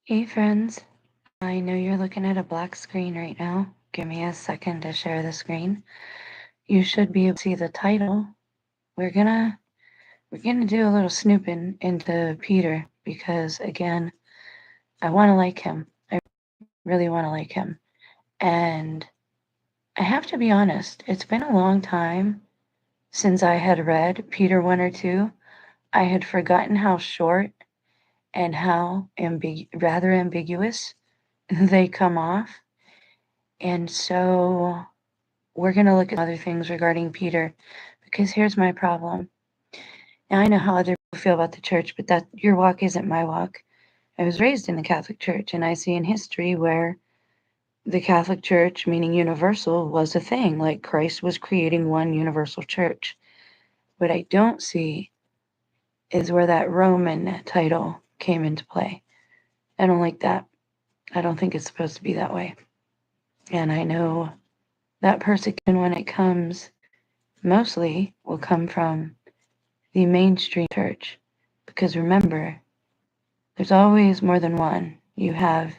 Hey friends, I know you're looking at a black screen right now. Give me a second to share the screen. You should be able to see the title. We're gonna we're gonna do a little snooping into Peter because again, I wanna like him. I really wanna like him. And I have to be honest, it's been a long time since I had read Peter 1 or 2. I had forgotten how short and how rather ambiguous they come off. And so we're going to look at other things regarding Peter because here's my problem. Now, I know how other people feel about the church, but that your walk isn't my walk. I was raised in the Catholic Church, and I see in history where the Catholic Church, meaning universal, was a thing. Like Christ was creating one universal church. What I don't see is where that Roman title came into play. I don't like that. I don't think it's supposed to be that way. And I know that persecution, when it comes, mostly will come from the mainstream church. Because remember, there's always more than one. You have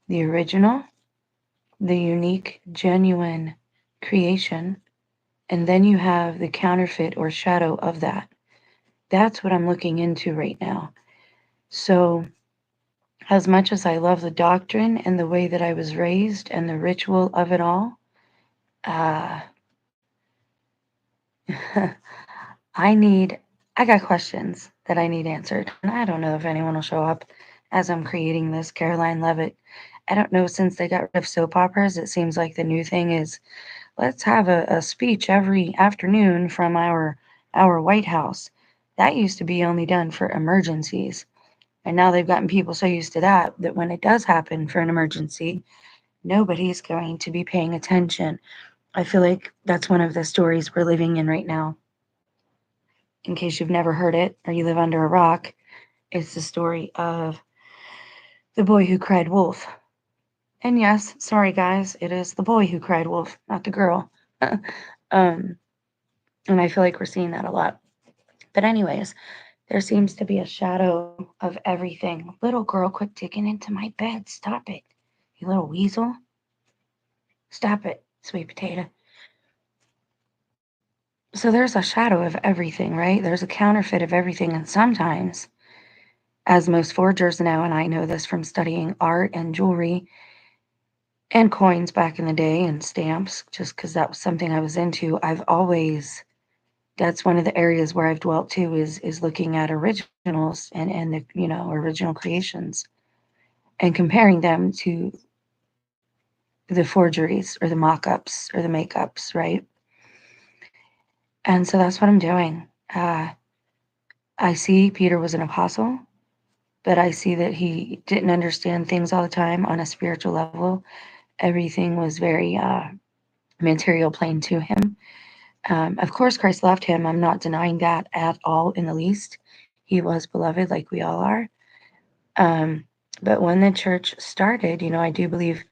the original, the unique, genuine creation, and then you have the counterfeit or shadow of that. That's what I'm looking into right now. So, as much as I love the doctrine and the way that I was raised and the ritual of it all, uh, I got questions that I need answered. And I don't know if anyone will show up as I'm creating this. Caroline Levitt. I don't know, since they got rid of soap operas, it seems like the new thing is let's have a speech every afternoon from our White House. That used to be only done for emergencies. And now they've gotten people so used to that that when it does happen for an emergency, nobody's going to be paying attention. I feel like that's one of the stories we're living in right now. In case you've never heard it or you live under a rock, it's the story of the boy who cried wolf. And yes, sorry guys, it is the boy who cried wolf, not the girl. And I feel like we're seeing that a lot. But anyways, there seems to be a shadow of everything. Little girl, quit digging into my bed. Stop it. You little weasel. Stop it, sweet potato. So there's a shadow of everything, right? There's a counterfeit of everything. And sometimes, as most forgers know, and I know this from studying art and jewelry and coins back in the day and stamps, just because that was something I was into, that's one of the areas where I've dwelt too is looking at originals and the original creations and comparing them to the forgeries or the mock-ups or the makeups, right? And so that's what I'm doing. I see Peter was an apostle, but I see that he didn't understand things all the time on a spiritual level. Everything was very material plane to him. Of course, Christ loved him. I'm not denying that at all in the least. He was beloved like we all are. Um, but when the church started, I do believe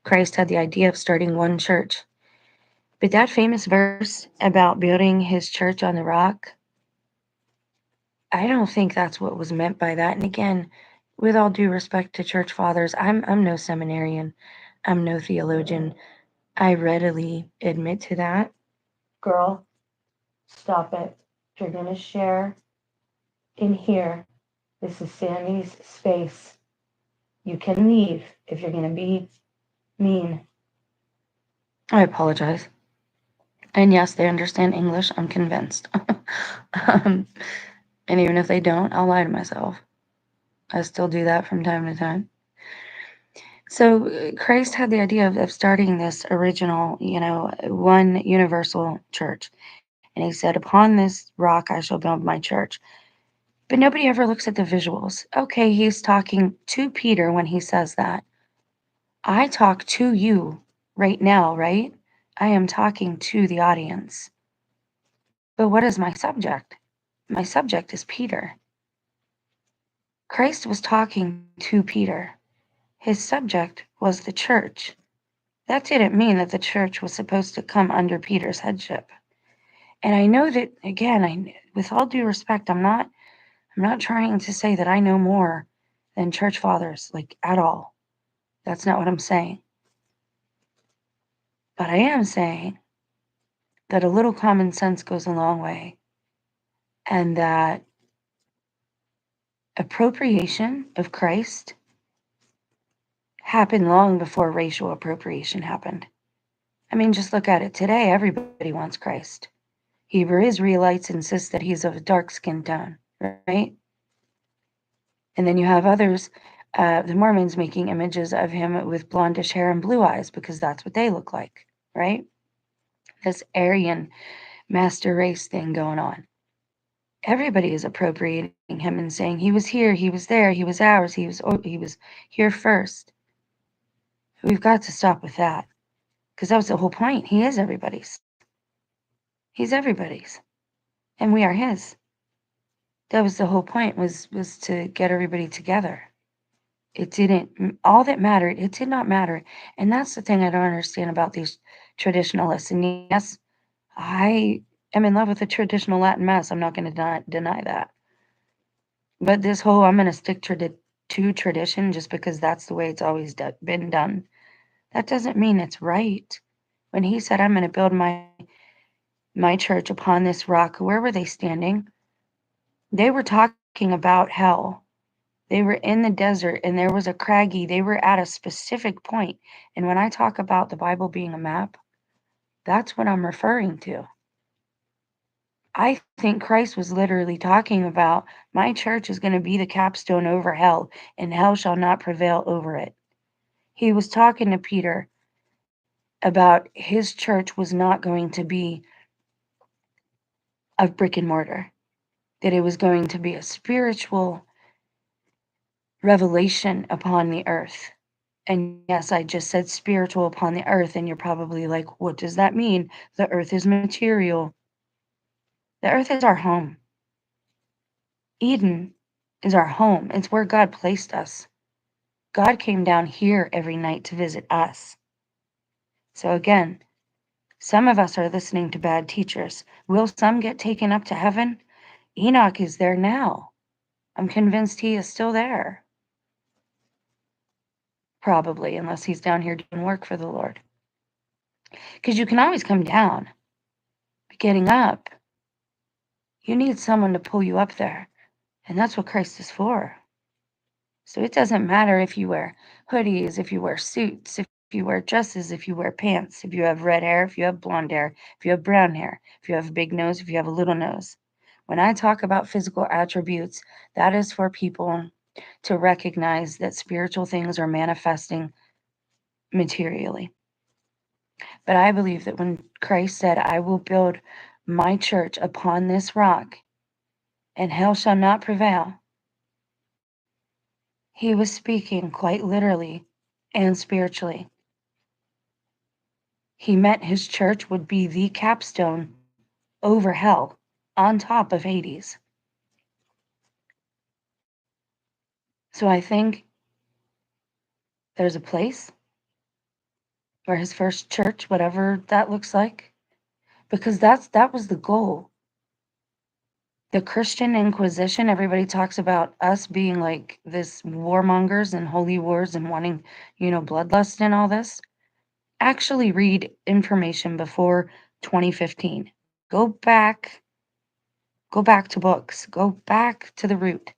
Christ had the idea of starting one church. But that famous verse about building his church on the rock, I don't think that's what was meant by that. And again, with all due respect to church fathers, I'm no seminarian. I'm no theologian. I readily admit to that. Girl, stop it. If you're gonna share in here, this is Sammy's space. You can leave if you're gonna be mean. I apologize. And yes, they understand English. I'm convinced. um, and even if they don't, I'll lie to myself. I still do that from time to time. So Christ had the idea of starting this original, one universal church. And he said, upon this rock I shall build my church. But nobody ever looks at the visuals. Okay, he's talking to Peter when he says that. I talk to you right now, right? I am talking to the audience. But what is my subject? My subject is Peter. Christ was talking to Peter. His subject was the church. That didn't mean that the church was supposed to come under Peter's headship. And I know that, again, with all due respect, I'm not trying to say that I know more than church fathers, like at all. That's not what I'm saying. But I am saying that a little common sense goes a long way, and that appropriation of Christ happened long before racial appropriation happened. I mean, just look at it today. Everybody wants Christ. Hebrew Israelites insist that he's of a dark skin tone, right? And then you have others, the Mormons, making images of him with blondish hair and blue eyes because that's what they look like, right? This Aryan master race thing going on. Everybody is appropriating him and saying he was here, he was there, he was ours, he was here first. We've got to stop with that, because that was the whole point. He is everybody's. He's everybody's, and we are his. That was the whole point, was to get everybody together. It didn't, all that mattered, it did not matter. And that's the thing I don't understand about these traditionalists. And yes, I am in love with the traditional Latin Mass. I'm not going to deny that. But this whole, I'm going to stick to tradition just because that's the way it's always been done, that doesn't mean it's right. When he said, I'm going to build my church upon this rock, where were they standing? They were talking about hell. They were in the desert and there was a craggy, they were at a specific point. And when I talk about the Bible being a map, that's what I'm referring to. I think Christ was literally talking about, my church is going to be the capstone over hell, and hell shall not prevail over it. He was talking to Peter about his church was not going to be of brick and mortar, that it was going to be a spiritual revelation upon the earth. And yes, I just said spiritual upon the earth, and you're probably like, what does that mean? The earth is material. The earth is our home. Eden is our home. It's where God placed us. God came down here every night to visit us. So again, some of us are listening to bad teachers. Will some get taken up to heaven? Enoch is there now. I'm convinced he is still there. Probably, unless he's down here doing work for the Lord. Because you can always come down, but getting up, you need someone to pull you up there. And that's what Christ is for. So it doesn't matter if you wear hoodies, if you wear suits, if you wear dresses, if you wear pants, if you have red hair, if you have blonde hair, if you have brown hair, if you have a big nose, if you have a little nose. When I talk about physical attributes, that is for people to recognize that spiritual things are manifesting materially. But I believe that when Christ said, I will build my church upon this rock, and hell shall not prevail, he was speaking quite literally and spiritually. He meant his church would be the capstone over hell, on top of Hades. So I think there's a place where his first church, whatever that looks like, because that was the goal. The Christian Inquisition, everybody talks about us being like this warmongers and holy wars and wanting, bloodlust and all this. Actually read information before 2015. Go back to books. Go back to the root.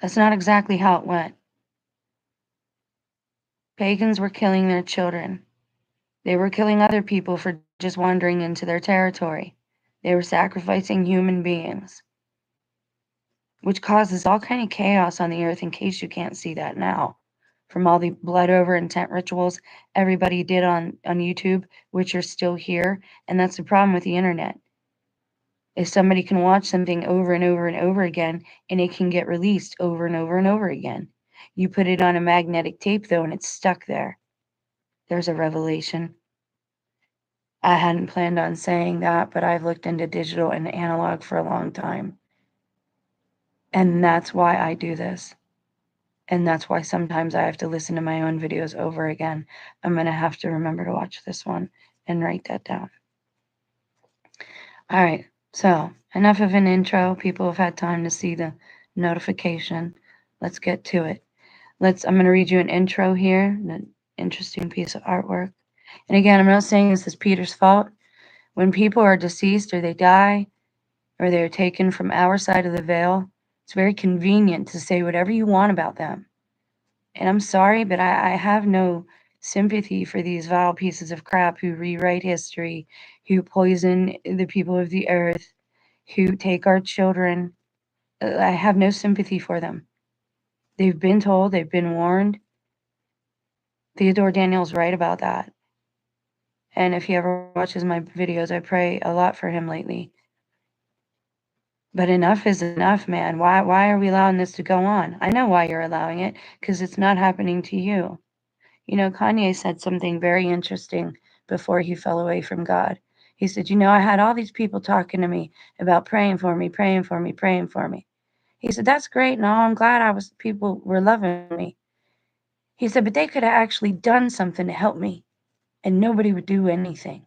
That's not exactly how it went. Pagans were killing their children. They were killing other people for just wandering into their territory. They were sacrificing human beings, which causes all kind of chaos on the earth, in case you can't see that now. From all the blood over intent rituals everybody did on YouTube, which are still here. And that's the problem with the internet. If somebody can watch something over and over and over again, and it can get released over and over and over again. You put it on a magnetic tape, though, and it's stuck there. There's a revelation. I hadn't planned on saying that, but I've looked into digital and analog for a long time. And that's why I do this. And that's why sometimes I have to listen to my own videos over again. I'm going to have to remember to watch this one and write that down. All right. So, enough of an intro. People have had time to see the notification. Let's get to it. I'm going to read you an intro here, an interesting piece of artwork. And again, I'm not saying this is Peter's fault. When people are deceased or they die or they're taken from our side of the veil, it's very convenient to say whatever you want about them. And I'm sorry, but I have no sympathy for these vile pieces of crap who rewrite history, who poison the people of the earth, who take our children. I have no sympathy for them. They've been told, they've been warned. Theodore Daniel's right about that. And if he ever watches my videos, I pray a lot for him lately. But enough is enough, man. Why are we allowing this to go on? I know why you're allowing it, because it's not happening to you. You know, Kanye said something very interesting before he fell away from God. He said, I had all these people talking to me about praying for me, praying for me, praying for me. He said, that's great. No, I'm glad people were loving me. He said, but they could have actually done something to help me and nobody would do anything.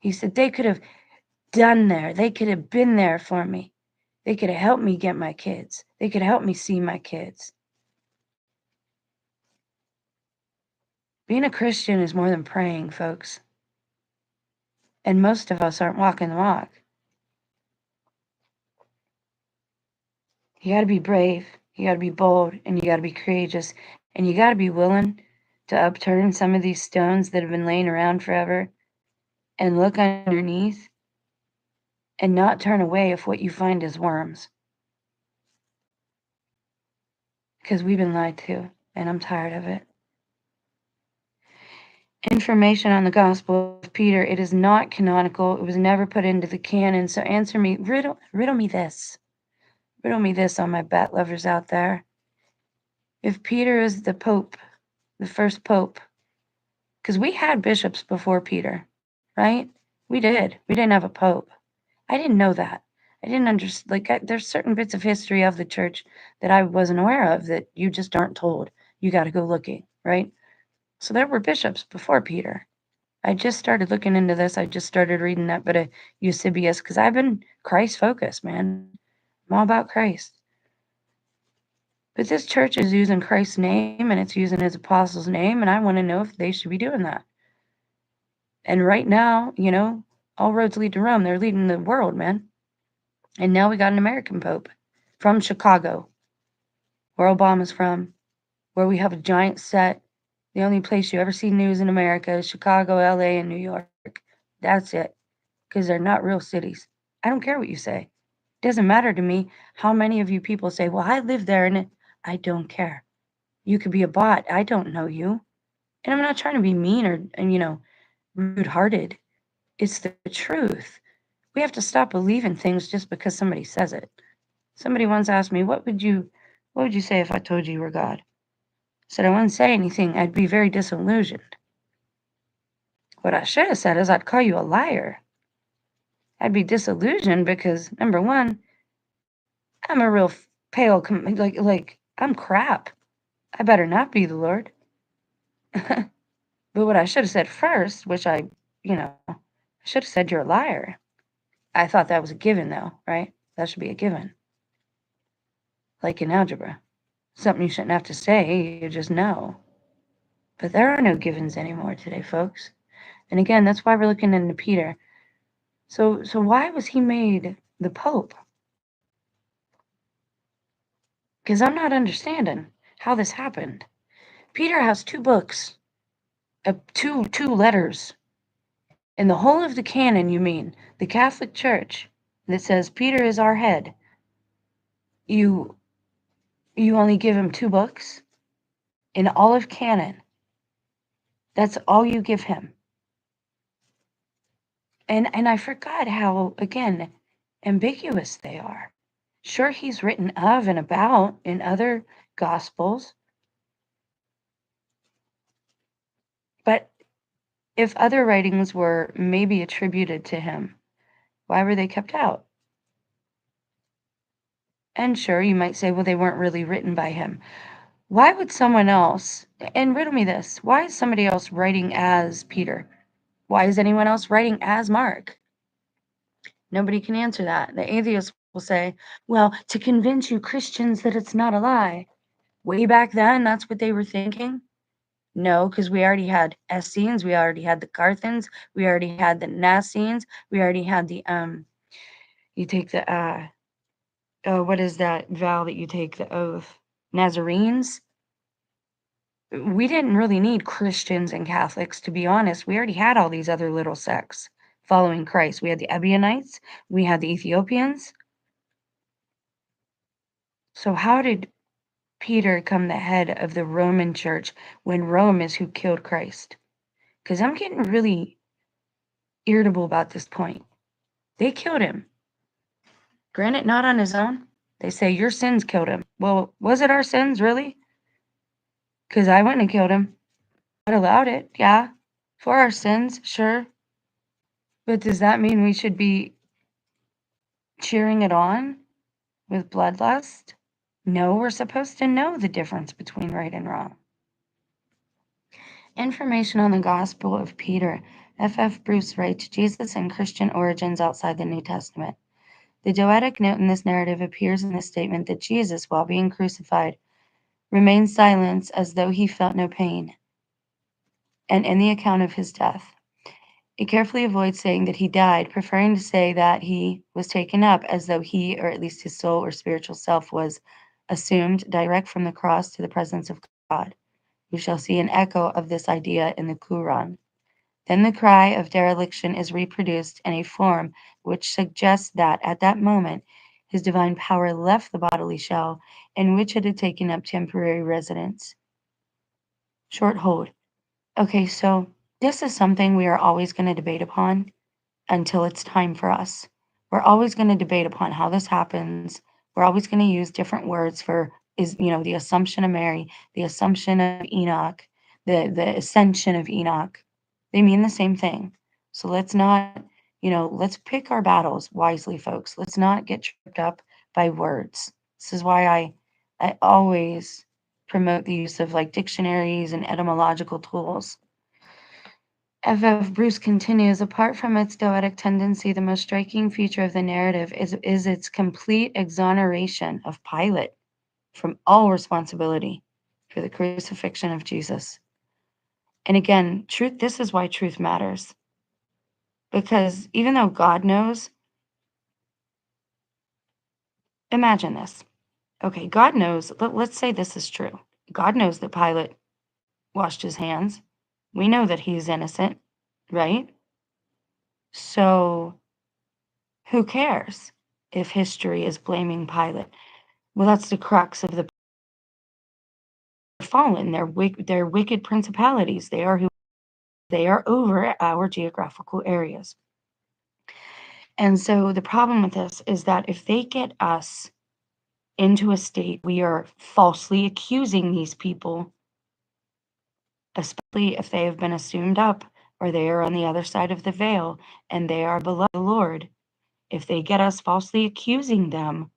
He said, they could have they could have been there for me. They could have helped me get my kids. They could help me see my kids. Being a Christian is more than praying, folks. And most of us aren't walking the walk. You got to be brave, you got to be bold, and you got to be courageous, and you got to be willing to upturn some of these stones that have been laying around forever and look underneath and not turn away if what you find is worms. Because we've been lied to, and I'm tired of it. Information on the Gospel of Peter, it is not canonical. It was never put into the canon. So answer me, riddle me this. Riddle me this, all my bat lovers out there. If Peter is the Pope, the first Pope, because we had bishops before Peter, right? We did. We didn't have a Pope. I didn't know that. I didn't understand. There's certain bits of history of the church that I wasn't aware of that you just aren't told. You got to go looking, right? So there were bishops before Peter. I just started looking into this. I just started reading that bit of Eusebius because I've been Christ focused, man. I'm all about Christ. But this church is using Christ's name and it's using his apostles' name, and I want to know if they should be doing that. And right now, all roads lead to Rome. They're leading the world, man. And now we got an American Pope from Chicago, where Obama's from, where we have a giant set. The only place you ever see news in America is Chicago, LA, and New York. That's it. Because they're not real cities. I don't care what you say. It doesn't matter to me how many of you people say, well, I live there, and I don't care. You could be a bot. I don't know you. And I'm not trying to be mean or, rude-hearted. It's the truth. We have to stop believing things just because somebody says it. Somebody once asked me, what would you say if I told you were God? I said, I wouldn't say anything. I'd be very disillusioned. What I should have said is I'd call you a liar. I'd be disillusioned because, number one, I'm a real pale, I'm crap. I better not be the Lord. But what I should have said first, which I should have said you're a liar. I thought that was a given, though, right? That should be a given. Like in algebra. Something you shouldn't have to say, you just know. But there are no givens anymore today, folks. And again, that's why we're looking into Peter. So why was he made the Pope? Because I'm not understanding how this happened. Peter has 2 books, two letters. In the whole of the canon, you mean, the Catholic Church, that says Peter is our head. You only give him 2 books? In all of canon. That's all you give him. And I forgot how, again, ambiguous they are. Sure, he's written of and about in other gospels. But if other writings were maybe attributed to him, why were they kept out? And sure, you might say, well, they weren't really written by him. Why would someone else, and riddle me this, why is somebody else writing as Peter? Why is anyone else writing as Mark? Nobody can answer that. The atheist will say, well, to convince you Christians that it's not a lie. Way back then, that's what they were thinking. No, because we already had Essenes, we already had the Carthins, we already had the Nassenes, we already had the you take the oh, what is that vow that you take, the oath? Nazarenes? We didn't really need Christians and Catholics, to be honest. We already had all these other little sects following Christ. We had the Ebionites, we had the Ethiopians. So how did Peter become the head of the Roman church when Rome is who killed Christ? Because I'm getting really irritable about this point. They killed him. Granted, not on his own. They say your sins killed him. Well, was it our sins, really? Because I wouldn't have killed him. I allowed it, yeah. For our sins, sure. But does that mean we should be cheering it on with bloodlust? No, we're supposed to know the difference between right and wrong. Information on the Gospel of Peter. F. Bruce writes, Jesus and Christian origins outside the New Testament. The doetic note in this narrative appears in the statement that Jesus, while being crucified, remained silent as though he felt no pain, and in the account of his death. It carefully avoids saying that he died, preferring to say that he was taken up, as though he, or at least his soul or spiritual self, was assumed direct from the cross to the presence of God. We shall see an echo of this idea in the Quran. Then the cry of dereliction is reproduced in a form which suggests that, at that moment, his divine power left the bodily shell in which it had taken up temporary residence. Short hold. Okay, so this is something we are always going to debate upon until it's time for us. We're always going to debate upon how this happens. We're always going to use different words for the assumption of Mary, the assumption of Enoch, the ascension of Enoch. They mean the same thing. So let's not, let's pick our battles wisely, folks. Let's not get tripped up by words. This is why I always promote the use of like dictionaries and etymological tools. F. Bruce continues, apart from its doetic tendency, the most striking feature of the narrative is its complete exoneration of Pilate from all responsibility for the crucifixion of Jesus. And again, this is why truth matters. Because even though God knows, imagine this. Okay, God knows, let's say this is true. God knows that Pilate washed his hands. We know that he's innocent, right? So who cares if history is blaming Pilate? Well, that's the crux of the fallen. They're wicked principalities. They are over our geographical areas. And so the problem with this is that if they get us into a state we are falsely accusing these people, especially if they have been assumed up or they are on the other side of the veil and they are beloved of the Lord, if they get us falsely accusing them,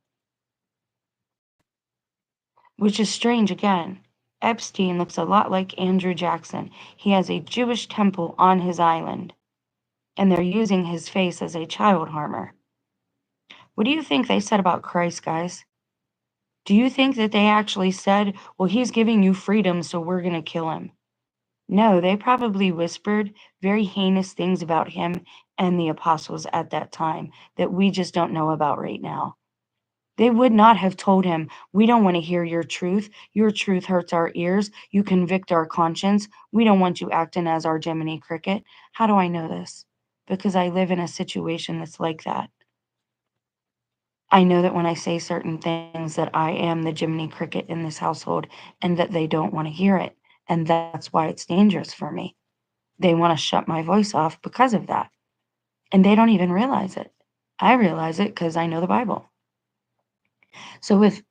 which is strange again. Epstein looks a lot like Andrew Jackson. He has a Jewish temple on his island, and they're using his face as a child harmer. What do you think they said about Christ, guys? Do you think that they actually said, well, he's giving you freedom, so we're going to kill him? No, they probably whispered very heinous things about him and the apostles at that time that we just don't know about right now. They would not have told him, we don't want to hear your truth. Your truth hurts our ears. You convict our conscience. We don't want you acting as our Jiminy Cricket. How do I know this? Because I live in a situation that's like that. I know that when I say certain things that I am the Jiminy Cricket in this household and that they don't want to hear it. And that's why it's dangerous for me. They want to shut my voice off because of that. And they don't even realize it. I realize it because I know the Bible. So if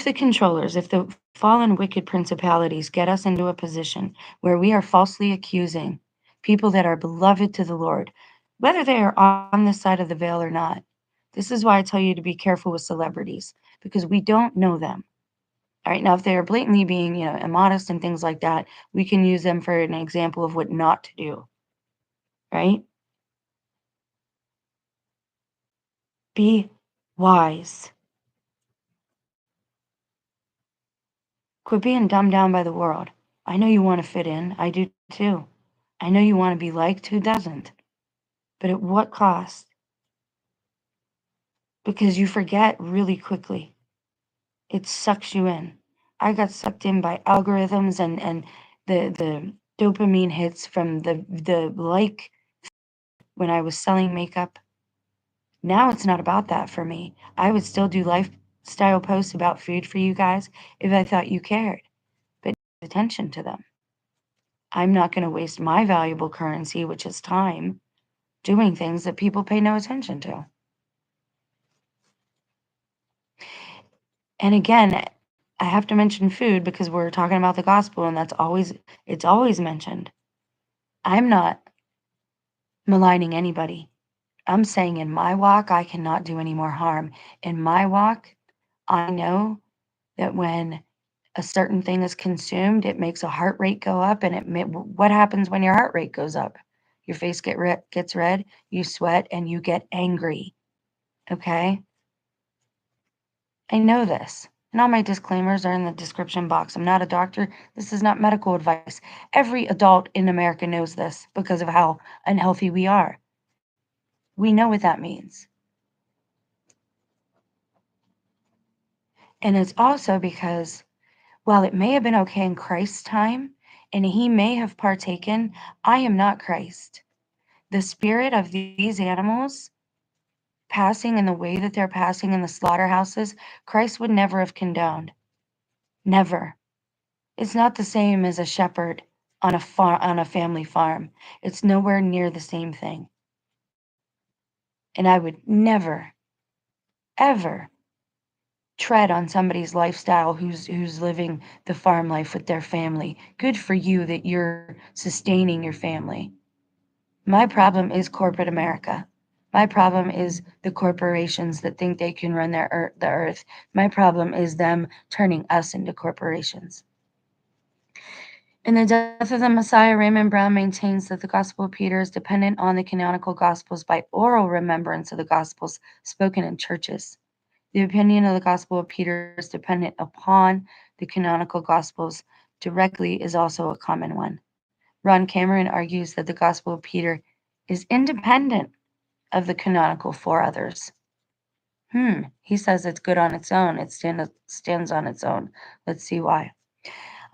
the fallen wicked principalities get us into a position where we are falsely accusing people that are beloved to the Lord, whether they are on this side of the veil or not, this is why I tell you to be careful with celebrities, because we don't know them. All right, now if they are blatantly being, immodest and things like that, we can use them for an example of what not to do, right? Be wise. Quit being dumbed down by the world. I know you want to fit in. I do too. I know you want to be liked. Who doesn't? But at what cost? Because you forget really quickly. It sucks you in. I got sucked in by algorithms and the dopamine hits from the like when I was selling makeup. Now it's not about that for me. I would still do lifestyle posts about food for you guys if I thought you cared, but attention to them. I'm not going to waste my valuable currency, which is time, doing things that people pay no attention to. And again, I have to mention food because we're talking about the gospel and it's always mentioned. I'm not maligning anybody. I'm saying in my walk, I cannot do any more harm. In my walk, I know that when a certain thing is consumed, it makes a heart rate go up. And what happens when your heart rate goes up? Your face gets red, you sweat, and you get angry. Okay? I know this. And all my disclaimers are in the description box. I'm not a doctor. This is not medical advice. Every adult in America knows this because of how unhealthy we are. We know what that means. And it's also because while it may have been okay in Christ's time and he may have partaken, I am not Christ. The spirit of these animals passing in the way that they're passing in the slaughterhouses, Christ would never have condoned. Never. It's not the same as a shepherd on a family farm. It's nowhere near the same thing. And I would never, ever tread on somebody's lifestyle who's living the farm life with their family. Good for you that you're sustaining your family. My problem is corporate America. My problem is the corporations that think they can run the earth. My problem is them turning us into corporations. In the death of the Messiah, Raymond Brown maintains that the Gospel of Peter is dependent on the canonical Gospels by oral remembrance of the Gospels spoken in churches. The opinion of the Gospel of Peter is dependent upon the canonical Gospels directly is also a common one. Ron Cameron argues that the Gospel of Peter is independent of the canonical four others. He says it's good on its own. It stands on its own. Let's see why.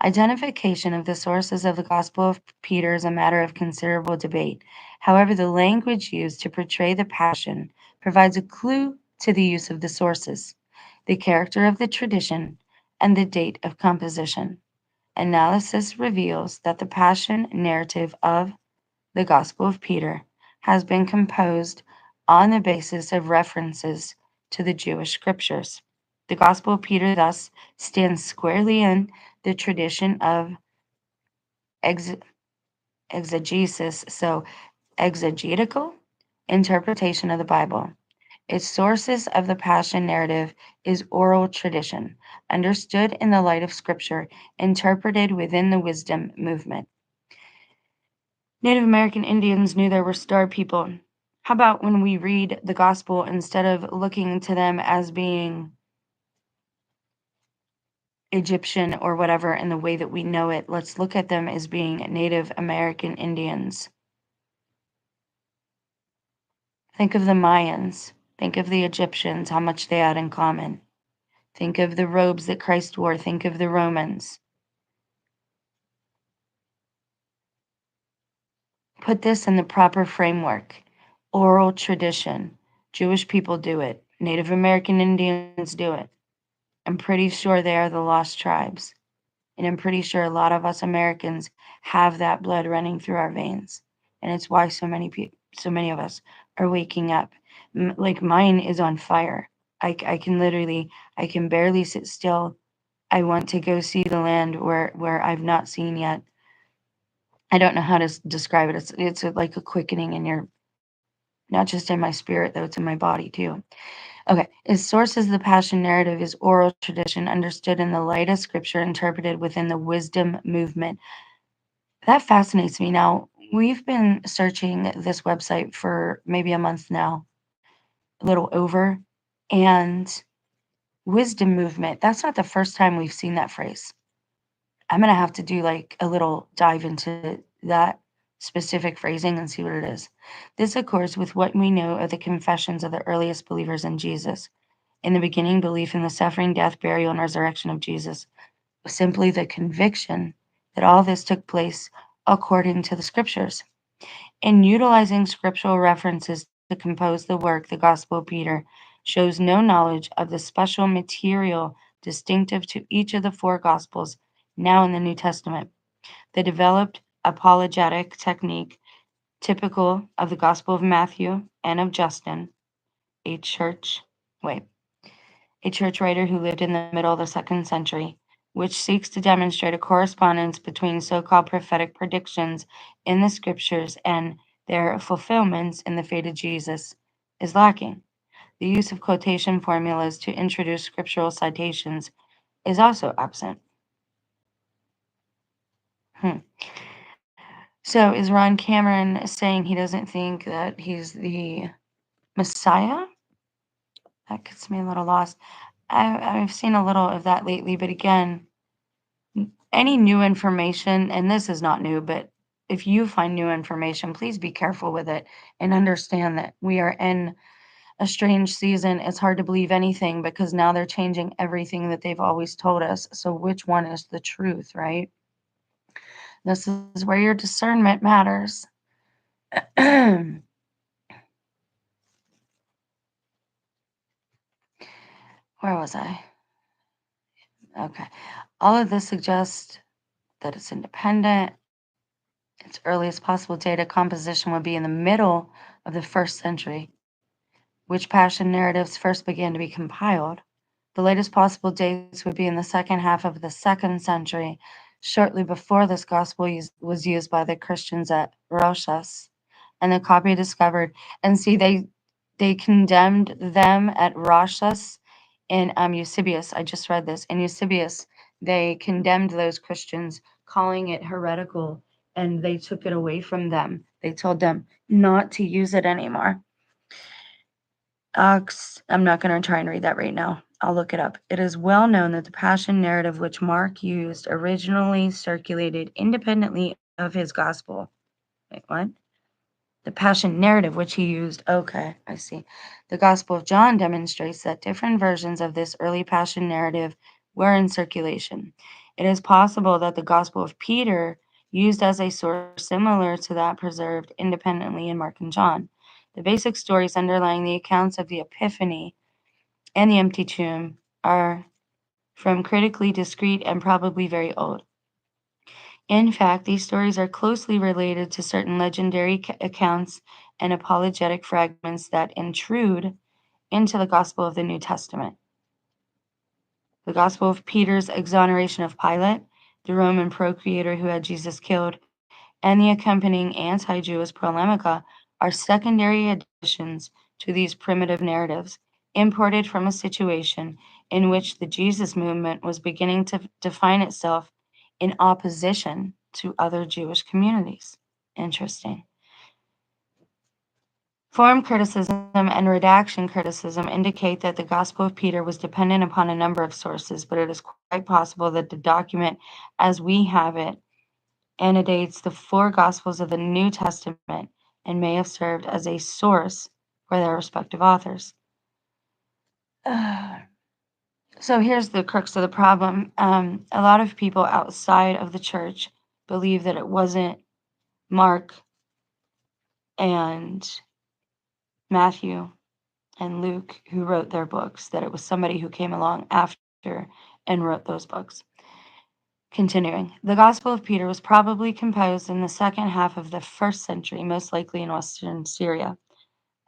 Identification of the sources of the Gospel of Peter is a matter of considerable debate. However, the language used to portray the Passion provides a clue to the use of the sources, the character of the tradition, and the date of composition. Analysis reveals that the Passion narrative of the Gospel of Peter has been composed on the basis of references to the Jewish scriptures. The Gospel of Peter thus stands squarely in the tradition of exegesis, so exegetical interpretation of the Bible. Its sources of the Passion narrative is oral tradition, understood in the light of Scripture, interpreted within the wisdom movement. Native American Indians knew there were star people. How about when we read the gospel, instead of looking to them as being Egyptian or whatever in the way that we know it, let's look at them as being Native American Indians. Think of the Mayans. Think of the Egyptians, how much they had in common. Think of the robes that Christ wore. Think of the Romans. Put this in the proper framework. Oral tradition. Jewish people do it. Native American Indians do it. I'm pretty sure they are the lost tribes. And I'm pretty sure a lot of us Americans have that blood running through our veins. And it's why so many of us are waking up. Like mine is on fire. I can barely sit still. I want to go see the land where I've not seen yet. I don't know how to describe it. It's like a quickening in your, not just in my spirit though, it's in my body too. Okay, its sources of the Passion narrative is oral tradition understood in the light of Scripture, interpreted within the wisdom movement. That fascinates me. Now, we've been searching this website for maybe a month now, little over. And wisdom movement, that's not the first time we've seen that phrase. I'm going to have to do like a little dive into that specific phrasing and see what it is. This accords with what we know of the confessions of the earliest believers in Jesus. In the beginning, belief in the suffering, death, burial, and resurrection of Jesus was simply the conviction that all this took place according to the scriptures. In utilizing scriptural references to compose the work, the Gospel of Peter shows no knowledge of the special material distinctive to each of the four Gospels now in the New Testament. The developed apologetic technique typical of the Gospel of Matthew and of Justin, a church wait, a church writer who lived in the middle of the 2nd century, which seeks to demonstrate a correspondence between so-called prophetic predictions in the scriptures and their fulfillments in the fate of Jesus, is lacking. The use of quotation formulas to introduce scriptural citations is also absent. Hmm. So is Ron Cameron saying he doesn't think that he's the Messiah? That gets me a little lost. I've seen a little of that lately, but again, any new information, and this is not new, but if you find new information, please be careful with it and understand that we are in a strange season. It's hard to believe anything because now they're changing everything that they've always told us. So, which one is the truth, right? This is where your discernment matters. Where was I? Okay. All of this suggests that it's independent. Its earliest possible data composition would be in the middle of the 1st century, which passion narratives first began to be compiled. The latest possible dates would be in the second half of the 2nd century, shortly before this gospel was used by the Christians at Rochas, and the copy discovered. And see, they condemned them at Rochas in Eusebius. I just read this. In Eusebius, they condemned those Christians, calling it heretical, and they took it away from them. They told them not to use it anymore. I'm not going to try and read that right now. I'll look it up. It is well known that the Passion narrative which Mark used originally circulated independently of his gospel. Wait, what? The Passion narrative which he used. Okay, I see. The Gospel of John demonstrates that different versions of this early Passion narrative were in circulation. It is possible that the Gospel of Peter used as a source similar to that preserved independently in Mark and John. The basic stories underlying the accounts of the Epiphany and the empty tomb are from critically discreet and probably very old. In fact, these stories are closely related to certain legendary accounts and apologetic fragments that intrude into the Gospel of the New Testament. The Gospel of Peter's exoneration of Pilate, the Roman procurator who had Jesus killed, and the accompanying anti-Jewish polemica are secondary additions to these primitive narratives, imported from a situation in which the Jesus movement was beginning to define itself in opposition to other Jewish communities. Interesting. Form criticism and redaction criticism indicate that the Gospel of Peter was dependent upon a number of sources, but it is quite possible that the document as we have it annotates the four Gospels of the New Testament and may have served as a source for their respective authors. So here's the crux of the problem. A lot of people outside of the church believe that it wasn't Mark and Matthew and Luke who wrote their books, that it was somebody who came along after and wrote those books. Continuing, the Gospel of Peter was probably composed in the second half of the 1st century, most likely in Western Syria.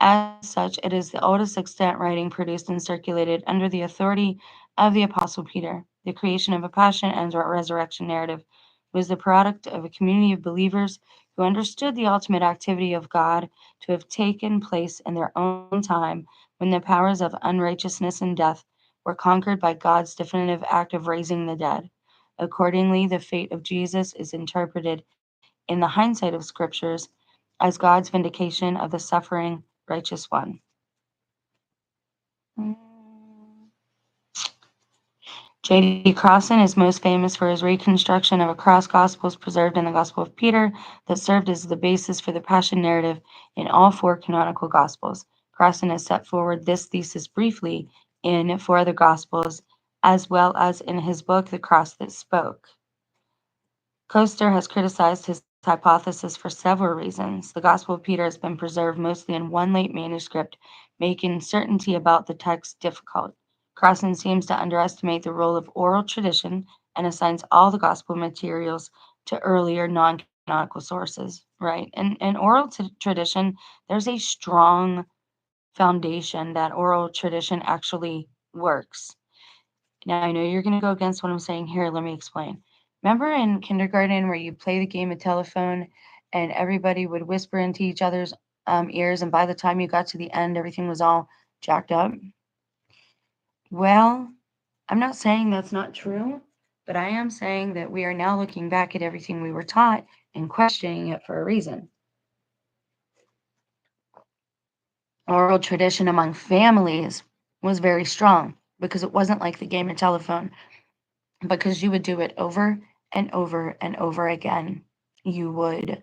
As such, it is the oldest extant writing produced and circulated under the authority of the Apostle Peter. The creation of a passion and resurrection narrative was the product of a community of believers who understood the ultimate activity of God to have taken place in their own time when the powers of unrighteousness and death were conquered by God's definitive act of raising the dead. Accordingly, the fate of Jesus is interpreted in the hindsight of scriptures as God's vindication of the suffering righteous one. J.D. Crossan is most famous for his reconstruction of a cross Gospels preserved in the Gospel of Peter that served as the basis for the Passion narrative in all four canonical Gospels. Crossan has set forward this thesis briefly in four other Gospels, as well as in his book, The Cross That Spoke. Koester has criticized his hypothesis for several reasons. The Gospel of Peter has been preserved mostly in one late manuscript, making certainty about the text difficult. Crossan seems to underestimate the role of oral tradition and assigns all the Gospel materials to earlier non-canonical sources, right? And in oral tradition, there's a strong foundation that oral tradition actually works. Now, I know you're going to go against what I'm saying here. Let me explain. Remember in kindergarten where you play the game of telephone and everybody would whisper into each other's ears, and by the time you got to the end, everything was all jacked up? Well, I'm not saying that's not true, but I am saying that we are now looking back at everything we were taught and questioning it for a reason. Oral tradition among families was very strong because it wasn't like the game of telephone, because you would do it over and over and over again. You would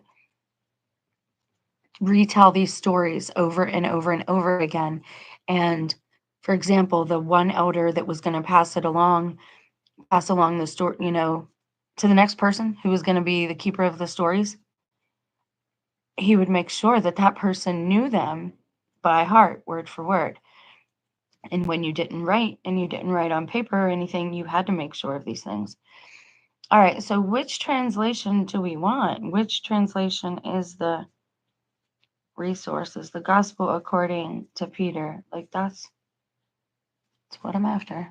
retell these stories over and over and over again. And for example, the one elder that was going to pass along the story, to the next person who was going to be the keeper of the stories, he would make sure that that person knew them by heart, word for word. And when you didn't write and you didn't write on paper or anything, you had to make sure of these things. All right, so which translation do we want? Which translation is the resources? The gospel according to Peter. Like that's what I'm after.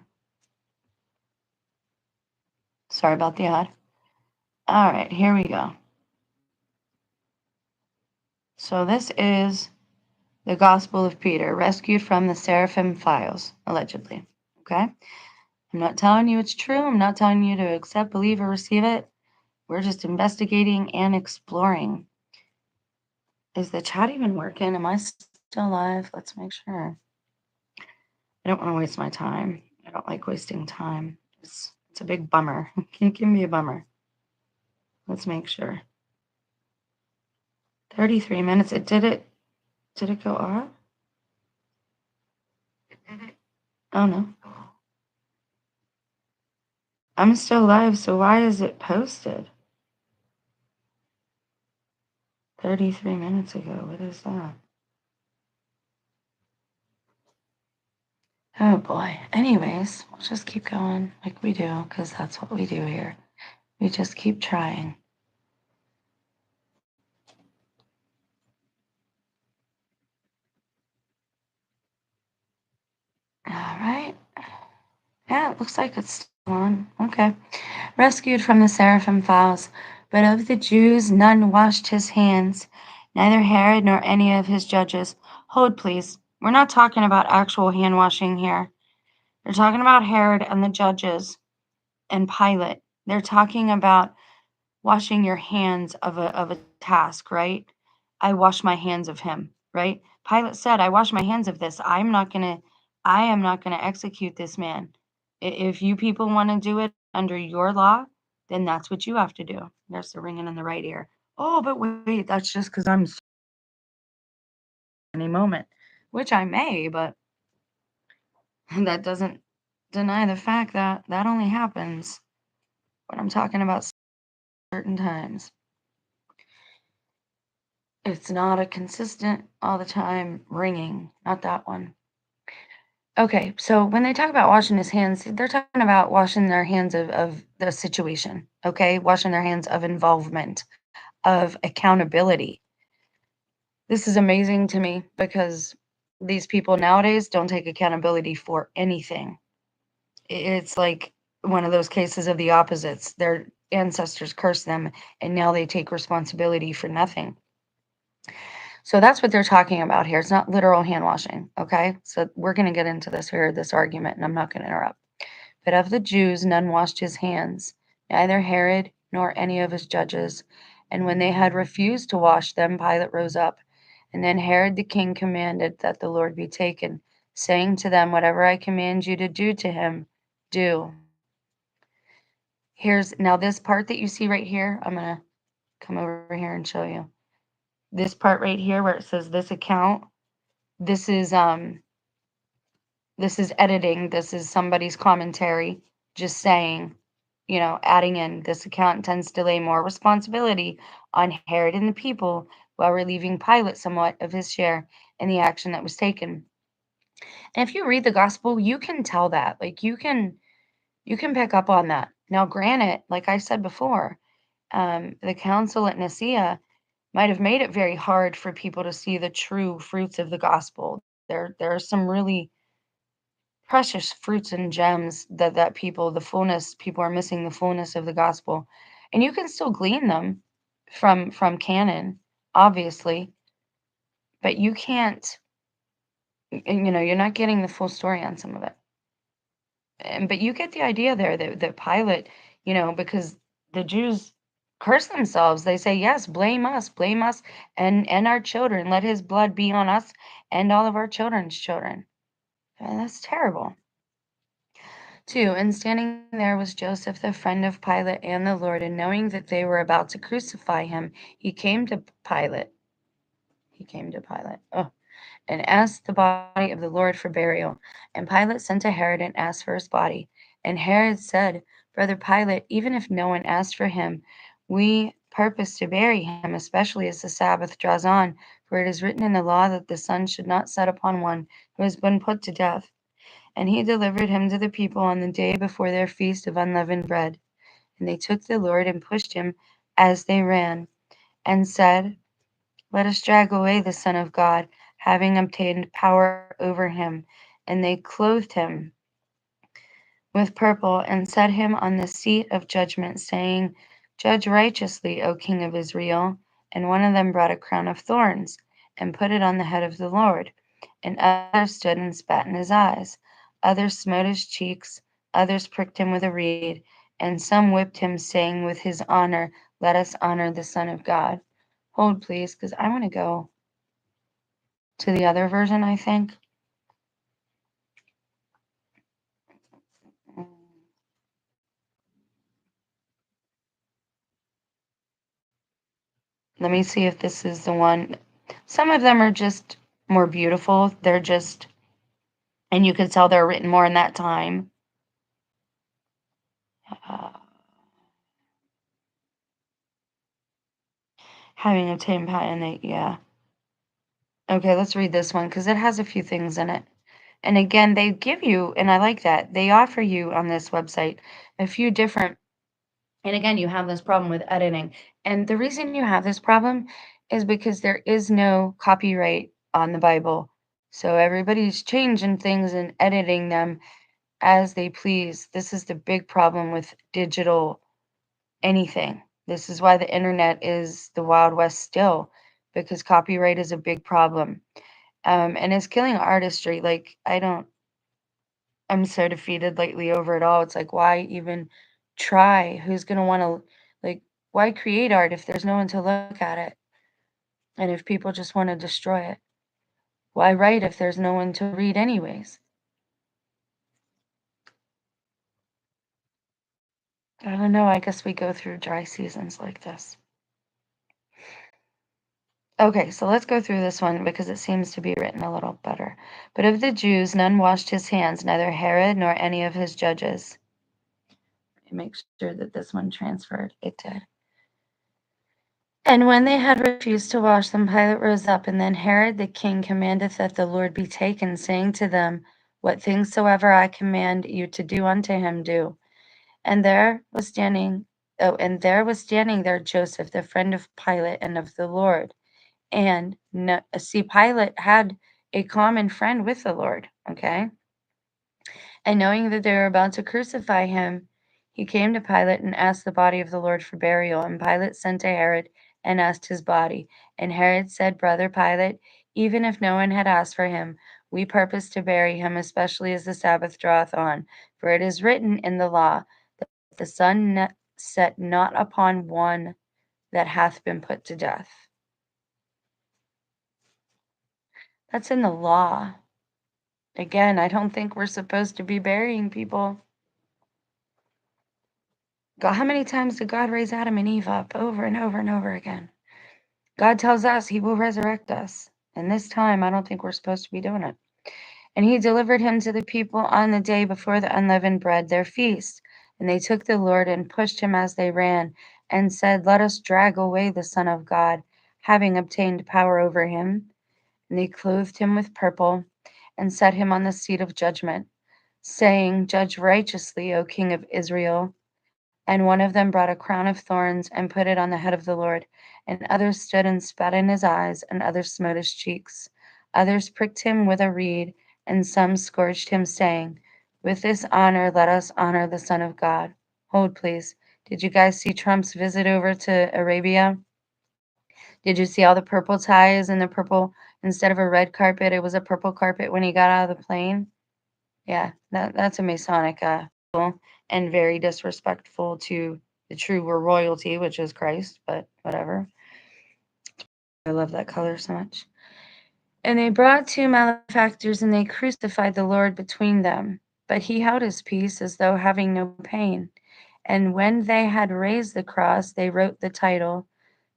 Sorry about the ad. All right, here we go. So this is the Gospel of Peter, rescued from the Seraphim files, allegedly. Okay? I'm not telling you it's true. I'm not telling you to accept, believe, or receive it. We're just investigating and exploring. Is the chat even working? Am I still live? Let's make sure. I don't want to waste my time. I don't like wasting time. It's a big bummer. It can be a bummer. Let's make sure. 33 minutes. Did it go off? Oh no. I'm still live, so why is it posted? 33 minutes ago. What is that? Oh boy. Anyways, we'll just keep going like we do, because that's what we do here. We just keep trying. All right. Yeah, it looks like it's still on. Okay. Rescued from the Seraphim files, but of the Jews none washed his hands, neither Herod nor any of his judges. Hold, please. We're not talking about actual hand washing here. They're talking about Herod and the judges and Pilate. They're talking about washing your hands of a task, right? I wash my hands of him, right? Pilate said, I wash my hands of this. I am not gonna execute this man. If you people want to do it under your law, then that's what you have to do. There's the ringing in the right ear. Oh, but wait, that's just because I'm any moment, which I may, but that doesn't deny the fact that that only happens when I'm talking about certain times. It's not a consistent all the time ringing, not that one. Okay, so when they talk about washing his hands, they're talking about washing their hands of the situation, okay? Washing their hands of involvement, of accountability. This is amazing to me because these people nowadays don't take accountability for anything. It's like one of those cases of the opposites. Their ancestors cursed them, and now they take responsibility for nothing. So that's what they're talking about here. It's not literal hand washing, okay? So we're going to get into this here, this argument, and I'm not going to interrupt. But of the Jews, none washed his hands, neither Herod nor any of his judges. And when they had refused to wash them, Pilate rose up. And then Herod the king commanded that the Lord be taken, saying to them, "Whatever I command you to do to him, do." Here's now this part that you see right here, I'm gonna come over here and show you. This part right here where it says this account, this is this is editing, this is somebody's commentary just saying, adding in this account tends to lay more responsibility on Herod and the people while relieving Pilate somewhat of his share in the action that was taken. And if you read the gospel, you can tell that. Like you can pick up on that. Now, granted, like I said before, the council at Nicaea might have made it very hard for people to see the true fruits of the gospel. There are some really precious fruits and gems that people are missing the fullness of the gospel, and you can still glean them from canon, obviously, but you can't. You're not getting the full story on some of it. But you get the idea there that Pilate, because the Jews curse themselves. They say, "Yes, blame us, and our children. Let his blood be on us and all of our children's children." And that's terrible. 2. And standing there was Joseph, the friend of Pilate and the Lord, and knowing that they were about to crucify him, he came to Pilate. Oh, and asked the body of the Lord for burial. And Pilate sent to Herod and asked for his body. And Herod said, "Brother Pilate, even if no one asked for him, we purpose to bury him, especially as the Sabbath draws on. For it is written in the law that the sun should not set upon one who has been put to death." And he delivered him to the people on the day before their feast of unleavened bread. And they took the Lord and pushed him as they ran, and said, "Let us drag away the Son of God, having obtained power over him." And they clothed him with purple and set him on the seat of judgment, saying, "Judge righteously, O King of Israel." And one of them brought a crown of thorns and put it on the head of the Lord. And others stood and spat in his eyes. Others smote his cheeks. Others pricked him with a reed. And some whipped him, saying, "With his honor, let us honor the Son of God." Hold, please, because I want to go to the other version, I think. Mm. Let me see if this is the one. Some of them are just more beautiful. They're just, and you can tell they're written more in that time. Uh, Having obtained patent, yeah. Okay, let's read this one because it has a few things in it. And again, they give you, and I like that, they offer you on this website a few different, and again, you have this problem with editing. And the reason you have this problem is because there is no copyright on the Bible. So everybody's changing things and editing them as they please. This is the big problem with digital anything. This is why the internet is the Wild West still, because copyright is a big problem. And it's killing artistry. Like, I'm so defeated lately over it all. It's like, why even try? Who's going to want to, like, why create art if there's no one to look at it? And if people just want to destroy it? Why write if there's no one to read, anyways? I don't know. I guess we go through dry seasons like this. Okay, so let's go through this one because it seems to be written a little better. But of the Jews, none washed his hands, neither Herod nor any of his judges. Make sure that this one transferred. It did. And when they had refused to wash them, Pilate rose up, and then Herod the king commanded that the Lord be taken, saying to them, "What things soever I command you to do unto him, do." And there was standing there Joseph, the friend of Pilate and of the Lord. And no, see, Pilate had a common friend with the Lord, okay? And knowing that they were about to crucify him, he came to Pilate and asked the body of the Lord for burial. And Pilate sent to Herod and asked his body. And Herod said, "Brother Pilate, even if no one had asked for him, we purpose to bury him, especially as the Sabbath draweth on. For it is written in the law that the sun set not upon one that hath been put to death." That's in the law. Again, I don't think we're supposed to be burying people. God, how many times did God raise Adam and Eve up over and over and over again? God tells us he will resurrect us. And this time, I don't think we're supposed to be doing it. And he delivered him to the people on the day before the unleavened bread, their feast. And they took the Lord and pushed him as they ran, and said, Let us drag away the Son of God, having obtained power over him. And they clothed him with purple, and set him on the seat of judgment, saying, Judge righteously, O King of Israel. And one of them brought a crown of thorns and put it on the head of the Lord. And others stood and spat in his eyes, and others smote his cheeks. Others pricked him with a reed, and some scourged him, saying, With this honor let us honor the Son of God. Hold, please. Did you guys see Trump's visit over to Arabia? Did you see all the purple ties and the purple, instead of a red carpet, it was a purple carpet when he got out of the plane? Yeah, that's a Masonic and very disrespectful to the true royalty, which is Christ, but whatever. I love that color so much. And they brought two malefactors, and they crucified the Lord between them. But he held his peace as though having no pain. And when they had raised the cross, they wrote the title,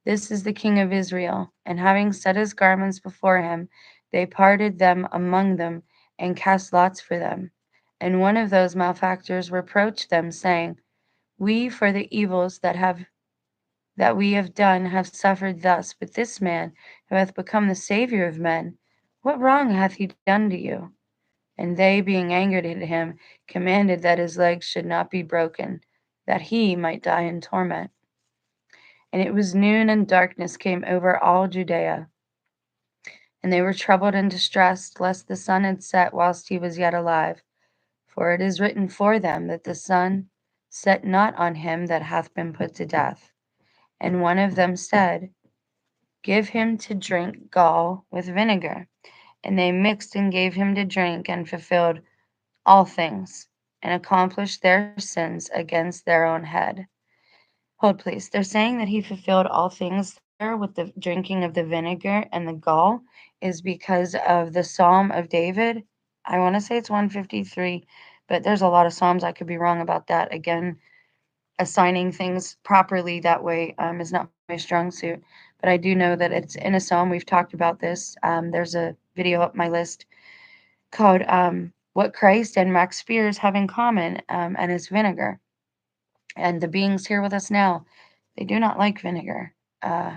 This is the King of Israel. And having set his garments before him, they parted them among them, and cast lots for them. And one of those malefactors reproached them, saying, We for the evils that we have done have suffered thus, but this man, who hath become the Saviour of men, what wrong hath he done to you? And they, being angered at him, commanded that his legs should not be broken, that he might die in torment. And it was noon, and darkness came over all Judea. And they were troubled and distressed, lest the sun had set whilst he was yet alive. For it is written for them that the sun set not on him that hath been put to death. And one of them said, Give him to drink gall with vinegar. And they mixed and gave him to drink, and fulfilled all things, and accomplished their sins against their own head. Hold, please. They're saying that he fulfilled all things there with the drinking of the vinegar and the gall is because of the Psalm of David. I want to say it's 153, but there's a lot of Psalms. I could be wrong about that. Again, assigning things properly that way is not my strong suit. But I do know that it's in a Psalm. We've talked about this. There's a video up my list called What Christ and Max Spears Have in Common, and it's vinegar. And the beings here with us now, they do not like vinegar. Uh,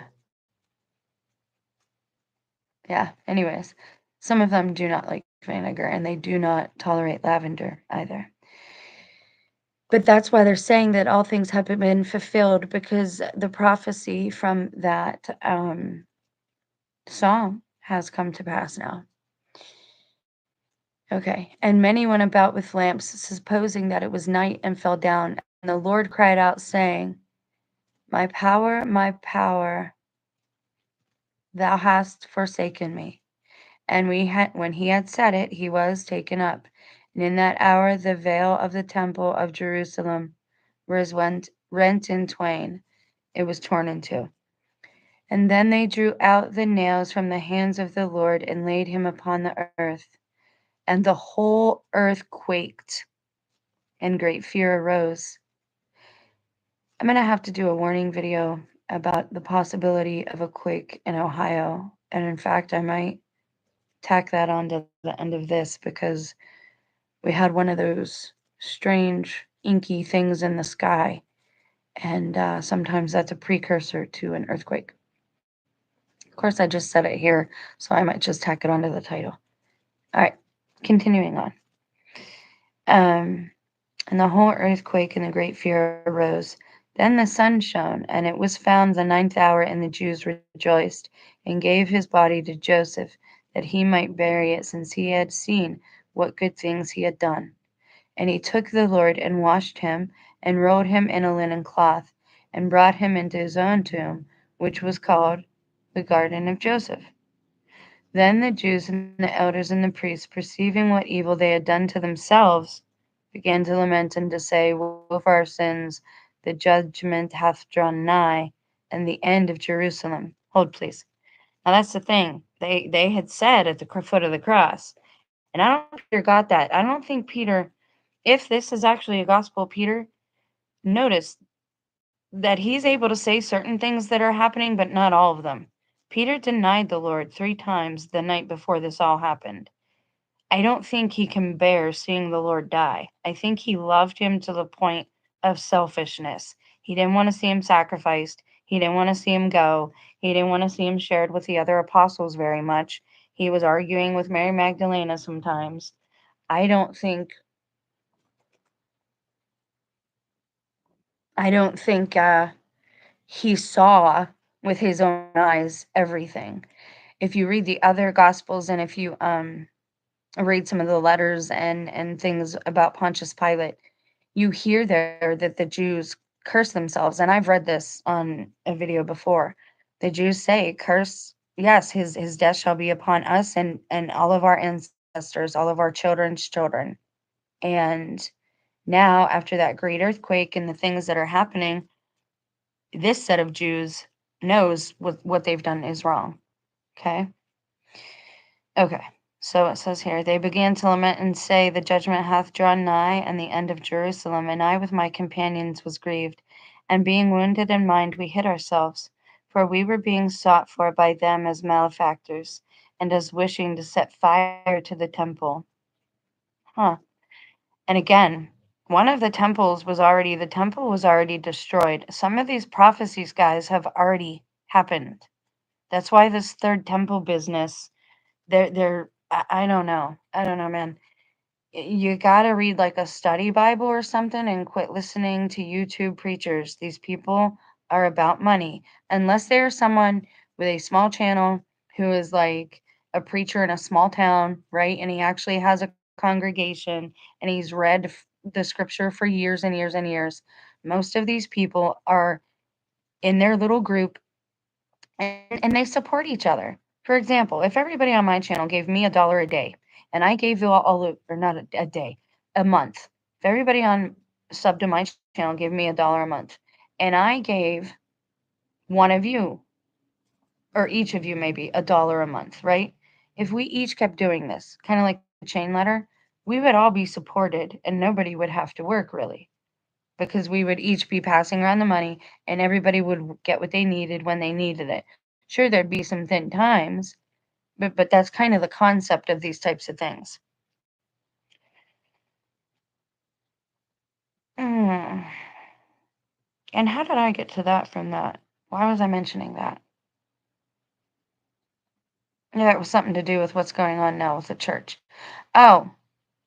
yeah, anyways, some of them do not like vinegar, and they do not tolerate lavender either. But that's why they're saying that all things have been fulfilled, because the prophecy from that psalm has come to pass now. Okay. And many went about with lamps, supposing that it was night, and fell down. And the Lord cried out, saying, my power, thou hast forsaken me. And when he had said it, he was taken up. And in that hour the veil of the temple of Jerusalem was rent in twain. It was torn in two. And then they drew out the nails from the hands of the Lord, and laid him upon the earth. And the whole earth quaked, and great fear arose. I'm going to have to do a warning video about the possibility of a quake in Ohio. And in fact, I might tack that onto the end of this, because we had one of those strange inky things in the sky. And sometimes that's a precursor to an earthquake. Of course, I just said it here, so I might just tack it onto the title. All right, continuing on. And the whole earthquake and the great fear arose. Then the sun shone, and it was found the 9th hour, and the Jews rejoiced, and gave his body to Joseph, that he might bury it, since he had seen what good things he had done. And he took the Lord, and washed him, and rolled him in a linen cloth, and brought him into his own tomb, which was called the Garden of Joseph. Then the Jews and the elders and the priests, perceiving what evil they had done to themselves, began to lament and to say, Woe for our sins, the judgment hath drawn nigh, and the end of Jerusalem. Hold, please. Now that's the thing. They had said at the foot of the cross, And I don't think Peter got that. I don't think Peter, if this is actually a gospel, Peter, notice that he's able to say certain things that are happening, but not all of them. Peter denied the Lord 3 times the night before this all happened. I don't think he can bear seeing the Lord die. I think he loved him to the point of selfishness. He didn't want to see him sacrificed. He didn't want to see him go. He didn't want to see him shared with the other apostles very much. He was arguing with Mary Magdalena sometimes. I don't think he saw with his own eyes everything. If you read the other gospels and if you read some of the letters and things about Pontius Pilate, you hear there that the Jews curse themselves. And I've read this on a video before. The Jews say, curse, yes, his death shall be upon us and all of our ancestors, all of our children's children. And now, after that great earthquake and the things that are happening, this set of Jews knows what they've done is wrong. Okay. Okay. So it says here, they began to lament and say, the judgment hath drawn nigh, and the end of Jerusalem. And I with my companions was grieved, and being wounded in mind, we hid ourselves, for we were being sought for by them as malefactors, and as wishing to set fire to the temple. Huh. And again, the temple was already destroyed. Some of these prophecies, guys, have already happened. That's why this third temple business, I don't know. I don't know, man. You gotta read like a study Bible or something and quit listening to YouTube preachers. These people are about money. Unless they're someone with a small channel who is like a preacher in a small town, right? And he actually has a congregation and he's read the scripture for years and years and years. Most of these people are in their little group and they support each other. For example, if everybody on my channel gave me $1 a day, and I gave you or not a day, a month. If everybody on sub to my channel gave me $1 a month, and I gave one of you, or each of you maybe, $1 a month, right? If we each kept doing this, kind of like the chain letter, we would all be supported and nobody would have to work really because we would each be passing around the money and everybody would get what they needed when they needed it. Sure, there'd be some thin times, but that's kind of the concept of these types of things. Mm. And how did I get to that from that? Why was I mentioning that? Yeah, it was something to do with what's going on now with the church. Oh,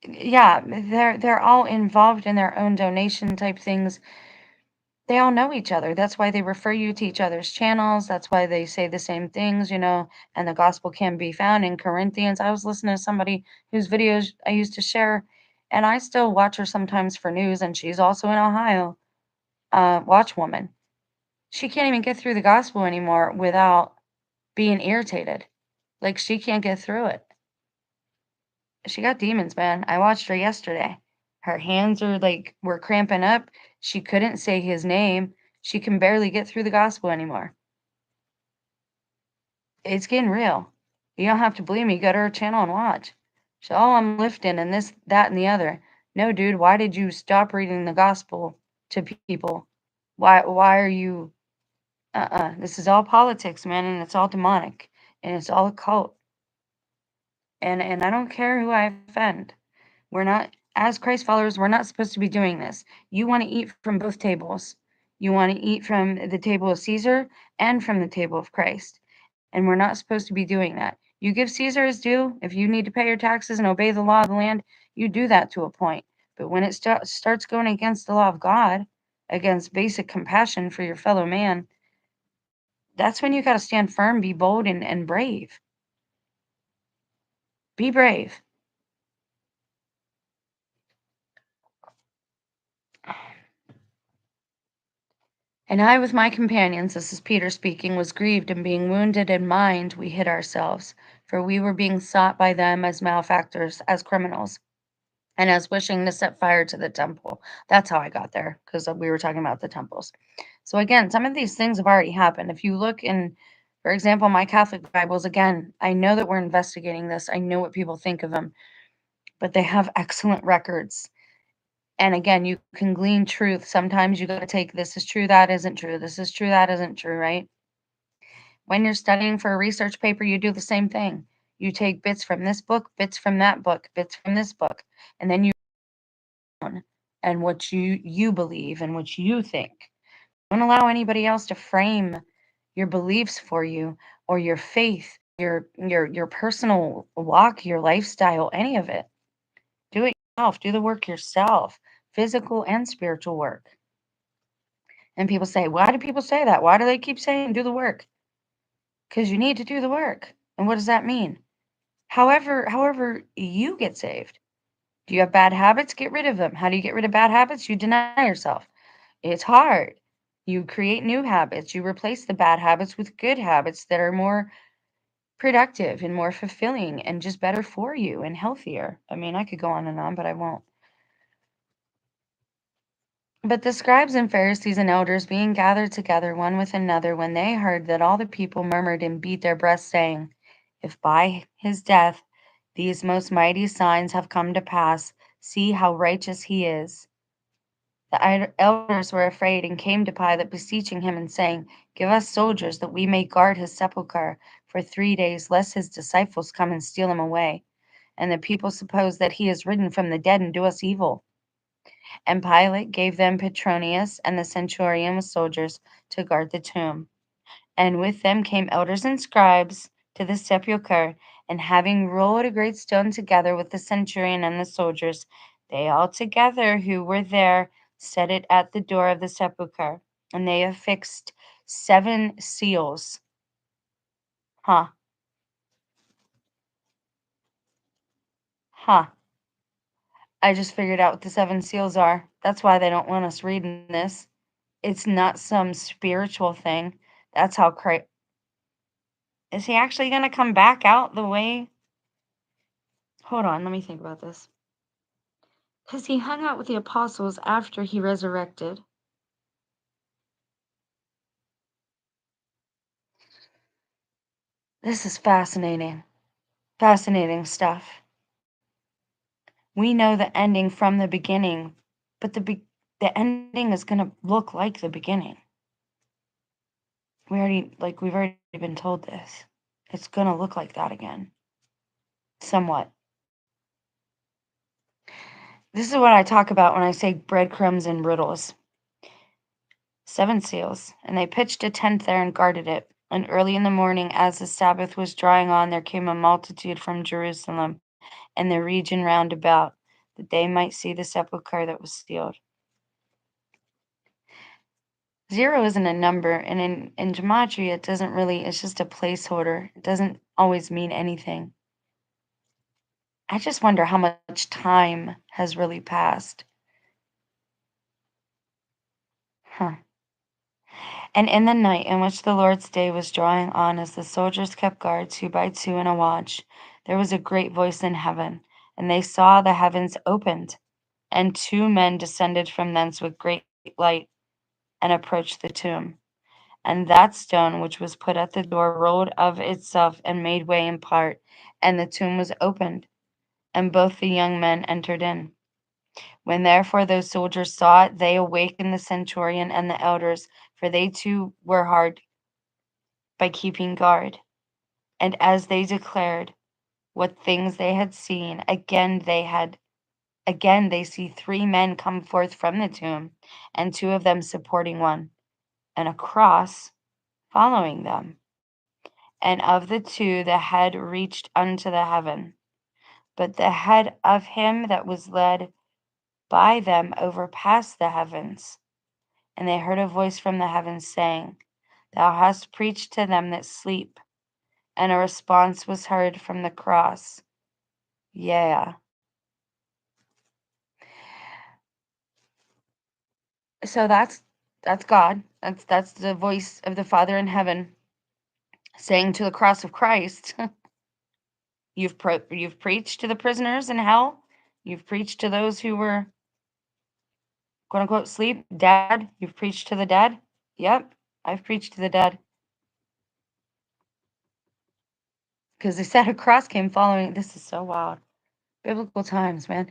yeah, they're all involved in their own donation type things. They all know each other. That's why they refer you to each other's channels. That's why they say the same things, and the gospel can be found in Corinthians. I was listening to somebody whose videos I used to share, and I still watch her sometimes for news, and she's also in Ohio. Watchwoman. She can't even get through the gospel anymore without being irritated. Like she can't get through it. She got demons, man. I watched her yesterday. Her hands were cramping up. She couldn't say his name. She can barely get through the gospel anymore. It's getting real. You don't have to believe me. Go to her channel and watch. So, oh, I'm lifting and this, that, and the other. No, dude, why did you stop reading the gospel to people? Why are you This is all politics, man, and it's all demonic and it's all a cult. And I don't care who I offend. We're not, as Christ followers, we're not supposed to be doing this. You want to eat from both tables. You want to eat from the table of Caesar and from the table of Christ. And we're not supposed to be doing that. You give Caesar his due. If you need to pay your taxes and obey the law of the land, you do that to a point. But when it starts going against the law of God, against basic compassion for your fellow man, that's when you got to stand firm, be bold, and brave. Be brave. And I with my companions, this is Peter speaking, was grieved, and being wounded in mind, we hid ourselves, for we were being sought by them as malefactors, as criminals, and as wishing to set fire to the temple. That's how I got there, because we were talking about the temples. So again, some of these things have already happened. If you look in, for example, my Catholic Bibles, again, I know that we're investigating this. I know what people think of them. but they have excellent records. And again, you can glean truth. Sometimes you got to take this is true, that isn't true. This is true, that isn't true, right? When you're studying for a research paper, you do the same thing. You take bits from this book, bits from that book, bits from this book, and then you and what you believe and what you think. Don't allow anybody else to frame your beliefs for you or your faith, your personal walk, your lifestyle, any of it. Do it yourself. Do the work yourself, physical and spiritual work. And people say, why do people say that? Why do they keep saying do the work? Because you need to do the work. And what does that mean? However you get saved. Do you have bad habits? Get rid of them. How do you get rid of bad habits? You deny yourself. It's hard. You create new habits. You replace the bad habits with good habits that are more productive and more fulfilling and just better for you and healthier. I mean, I could go on and on, but I won't. But the scribes and Pharisees and elders being gathered together one with another, when they heard that all the people murmured and beat their breasts, saying, if by his death these most mighty signs have come to pass, see how righteous he is. The elders were afraid and came to Pilate, beseeching him and saying, give us soldiers that we may guard his sepulchre for 3 days, lest his disciples come and steal him away. And the people suppose that he is risen from the dead and do us evil. And Pilate gave them Petronius and the centurion with soldiers to guard the tomb. And with them came elders and scribes to the sepulchre, and having rolled a great stone together with the centurion and the soldiers, they all together who were there set it at the door of the sepulchre. And they affixed 7 seals. Huh. Huh. I just figured out what the 7 seals are. That's why they don't want us reading this. It's not some spiritual thing. That's how Christ. Is he actually going to come back out the way? Hold on, let me think about this. Because he hung out with the apostles after he resurrected. This is fascinating. Fascinating stuff. We know the ending from the beginning, but the ending is going to look like the beginning. We've already been told this. It's going to look like that again. Somewhat. This is what I talk about when I say breadcrumbs and riddles. 7 seals, and they pitched a tent there and guarded it. And early in the morning, as the Sabbath was drawing on, there came a multitude from Jerusalem and the region round about, that they might see the sepulchre that was sealed. 0 isn't a number, and in gematria, it doesn't really, it's just a placeholder. It doesn't always mean anything. I just wonder how much time has really passed. Huh. And in the night in which the Lord's day was drawing on, as the soldiers kept guard 2 by 2 in a watch, there was a great voice in heaven, and they saw the heavens opened, and 2 men descended from thence with great light, and approached the tomb. And that stone which was put at the door rolled of itself and made way in part, and the tomb was opened, and both the young men entered in. When therefore those soldiers saw it, they awakened the centurion and the elders, for they too were hard by keeping guard. And as they declared what things they had seen, again they see 3 men come forth from the tomb, and 2 of them supporting one, and a cross following them. And of the 2 the head reached unto the heaven, but the head of him that was led by them overpassed the heavens. And they heard a voice from the heavens saying, thou hast preached to them that sleep. And a response was heard from the cross, yeah. So that's God. That's the voice of the Father in heaven saying to the cross of Christ, you've preached to the prisoners in hell. You've preached to those who were quote unquote sleep, dead. You've preached to the dead. Yep, I've preached to the dead. Because they said a cross came following. This is so wild. Biblical times, man.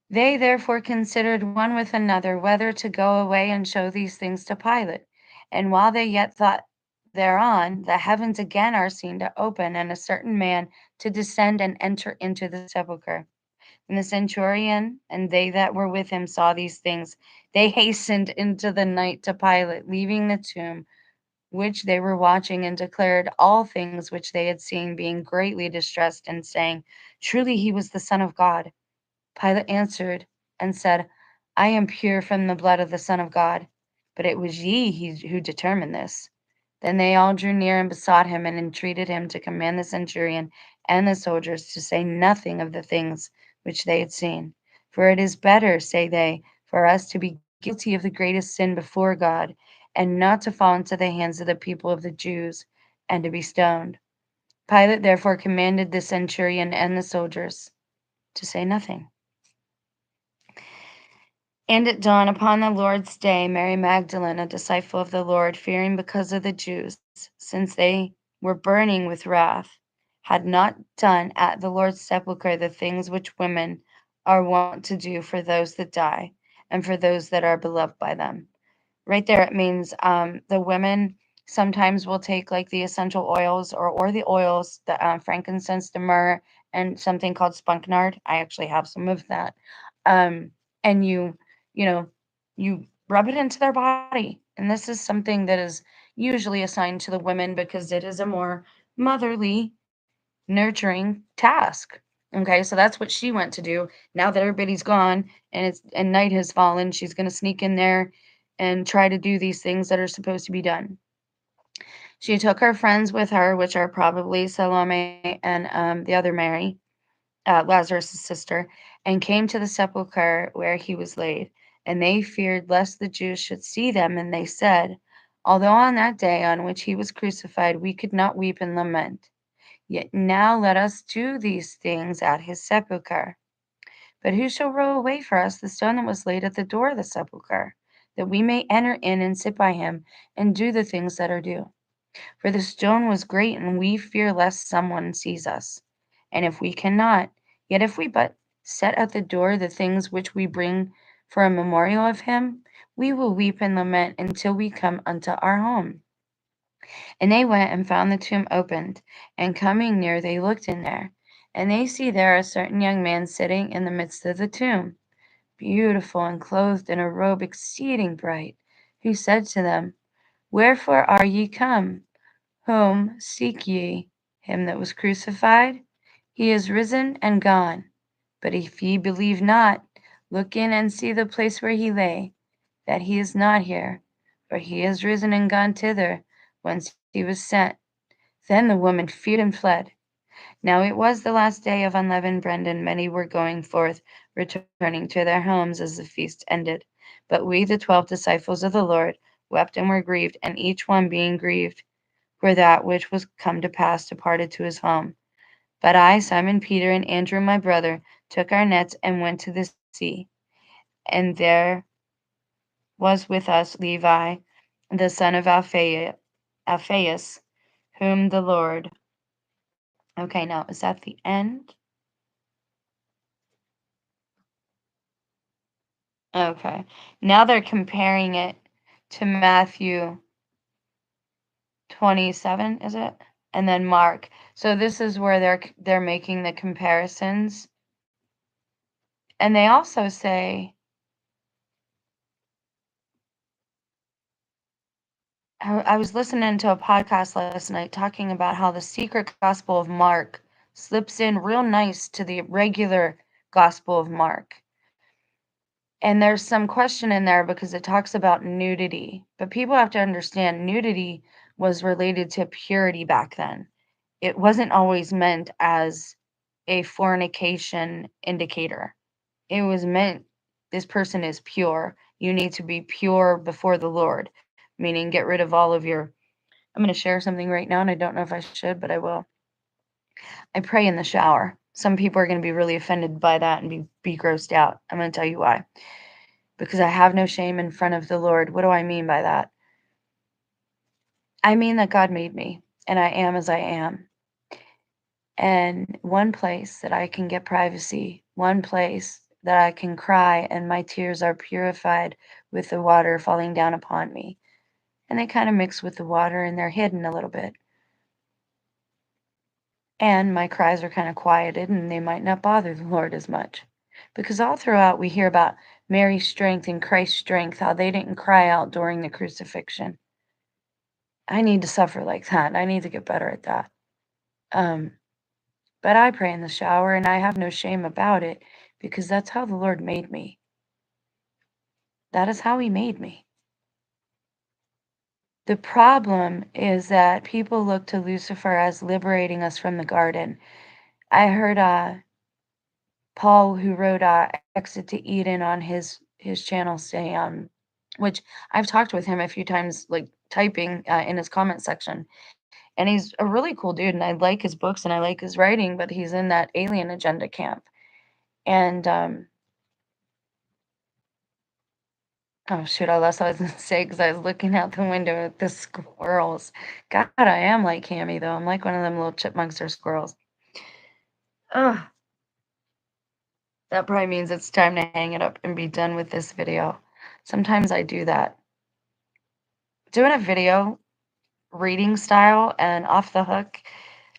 They therefore considered one with another whether to go away and show these things to Pilate. And while they yet thought thereon, the heavens again are seen to open, and a certain man to descend and enter into the sepulchre. And the centurion and they that were with him saw these things. They hastened into the night to Pilate, leaving the tomb which they were watching, and declared all things which they had seen, being greatly distressed, and saying, Truly he was the Son of God. Pilate answered and said, I am pure from the blood of the Son of God, but it was who determined this. Then they all drew near and besought him and entreated him to command the centurion and the soldiers to say nothing of the things which they had seen. For it is better, say they, for us to be guilty of the greatest sin before God, and not to fall into the hands of the people of the Jews, and to be stoned. Pilate therefore commanded the centurion and the soldiers to say nothing. And at dawn upon the Lord's day, Mary Magdalene, a disciple of the Lord, fearing because of the Jews, since they were burning with wrath, had not done at the Lord's sepulchre the things which women are wont to do for those that die, and for those that are beloved by them. Right there, it means the women sometimes will take like the essential oils or the oils, the frankincense, the myrrh, and something called spunknard. I actually have some of that. And you know, you rub it into their body. And this is something that is usually assigned to the women because it is a more motherly, nurturing task. Okay, so that's what she went to do. Now that everybody's gone and night has fallen, she's going to sneak in there and try to do these things that are supposed to be done. She took her friends with her, which are probably Salome and the other Mary, Lazarus' sister, and came to the sepulchre where he was laid. And they feared lest the Jews should see them, and they said, Although on that day on which he was crucified we could not weep and lament, yet now let us do these things at his sepulchre. But who shall roll away for us the stone that was laid at the door of the sepulchre, that we may enter in and sit by him, and do the things that are due? For the stone was great, and we fear lest someone sees us. And if we cannot, yet if we but set at the door the things which we bring for a memorial of him, we will weep and lament until we come unto our home. And they went and found the tomb opened, and coming near, they looked in there. And they see there a certain young man sitting in the midst of the tomb, beautiful and clothed in a robe exceeding bright, who said to them, Wherefore are ye come? Whom seek ye? Him that was crucified? He is risen and gone. But if ye believe not, look in and see the place where he lay, that he is not here, for he is risen and gone thither, whence he was sent. Then the woman feared and fled. Now it was the last day of unleavened bread, and many were going forth, returning to their homes as the feast ended. But we, the 12 disciples of the Lord, wept and were grieved, and each one being grieved for that which was come to pass, departed to his home. But I, Simon Peter, and Andrew my brother, took our nets and went to the sea. And there was with us Levi, the son of Alphaeus, whom the Lord. Okay, now is that the end? Okay. Now they're comparing it to Matthew 27, is it? And then Mark. So this is where they're making the comparisons. And they also say I was listening to a podcast last night talking about how the secret gospel of Mark slips in real nice to the regular gospel of Mark. And there's some question in there because it talks about nudity. But people have to understand nudity was related to purity back then. It wasn't always meant as a fornication indicator. It was meant this person is pure. You need to be pure before the Lord, meaning get rid of all of your. I'm going to share something right now, and I don't know if I should, but I will. I pray in the shower. Some people are going to be really offended by that and be grossed out. I'm going to tell you why. Because I have no shame in front of the Lord. What do I mean by that? I mean that God made me, and I am as I am. And one place that I can get privacy one place that I can cry and my tears are purified with the water falling down upon me. And they kind of mix with the water and they're hidden a little bit. And my cries are kind of quieted and they might not bother the Lord as much. Because all throughout we hear about Mary's strength and Christ's strength, how they didn't cry out during the crucifixion. I need to suffer like that. I need to get better at that. Um, but I pray in the shower and I have no shame about it because that's how the Lord made me. That is how He made me. The problem is that people look to Lucifer as liberating us from the garden. I heard Paul, who wrote Exit to Eden on his channel, say, which I've talked with him a few times, like typing in his comment section. And he's a really cool dude, and I like his books and I like his writing, but he's in that alien agenda camp. And oh shoot, I lost what I was gonna say because I was looking out the window at the squirrels. God, I am like Cammy though. I'm like one of them little chipmunks or squirrels. Ugh, that probably means it's time to hang it up and be done with this video. Sometimes I do that. Doing a video reading style and off the hook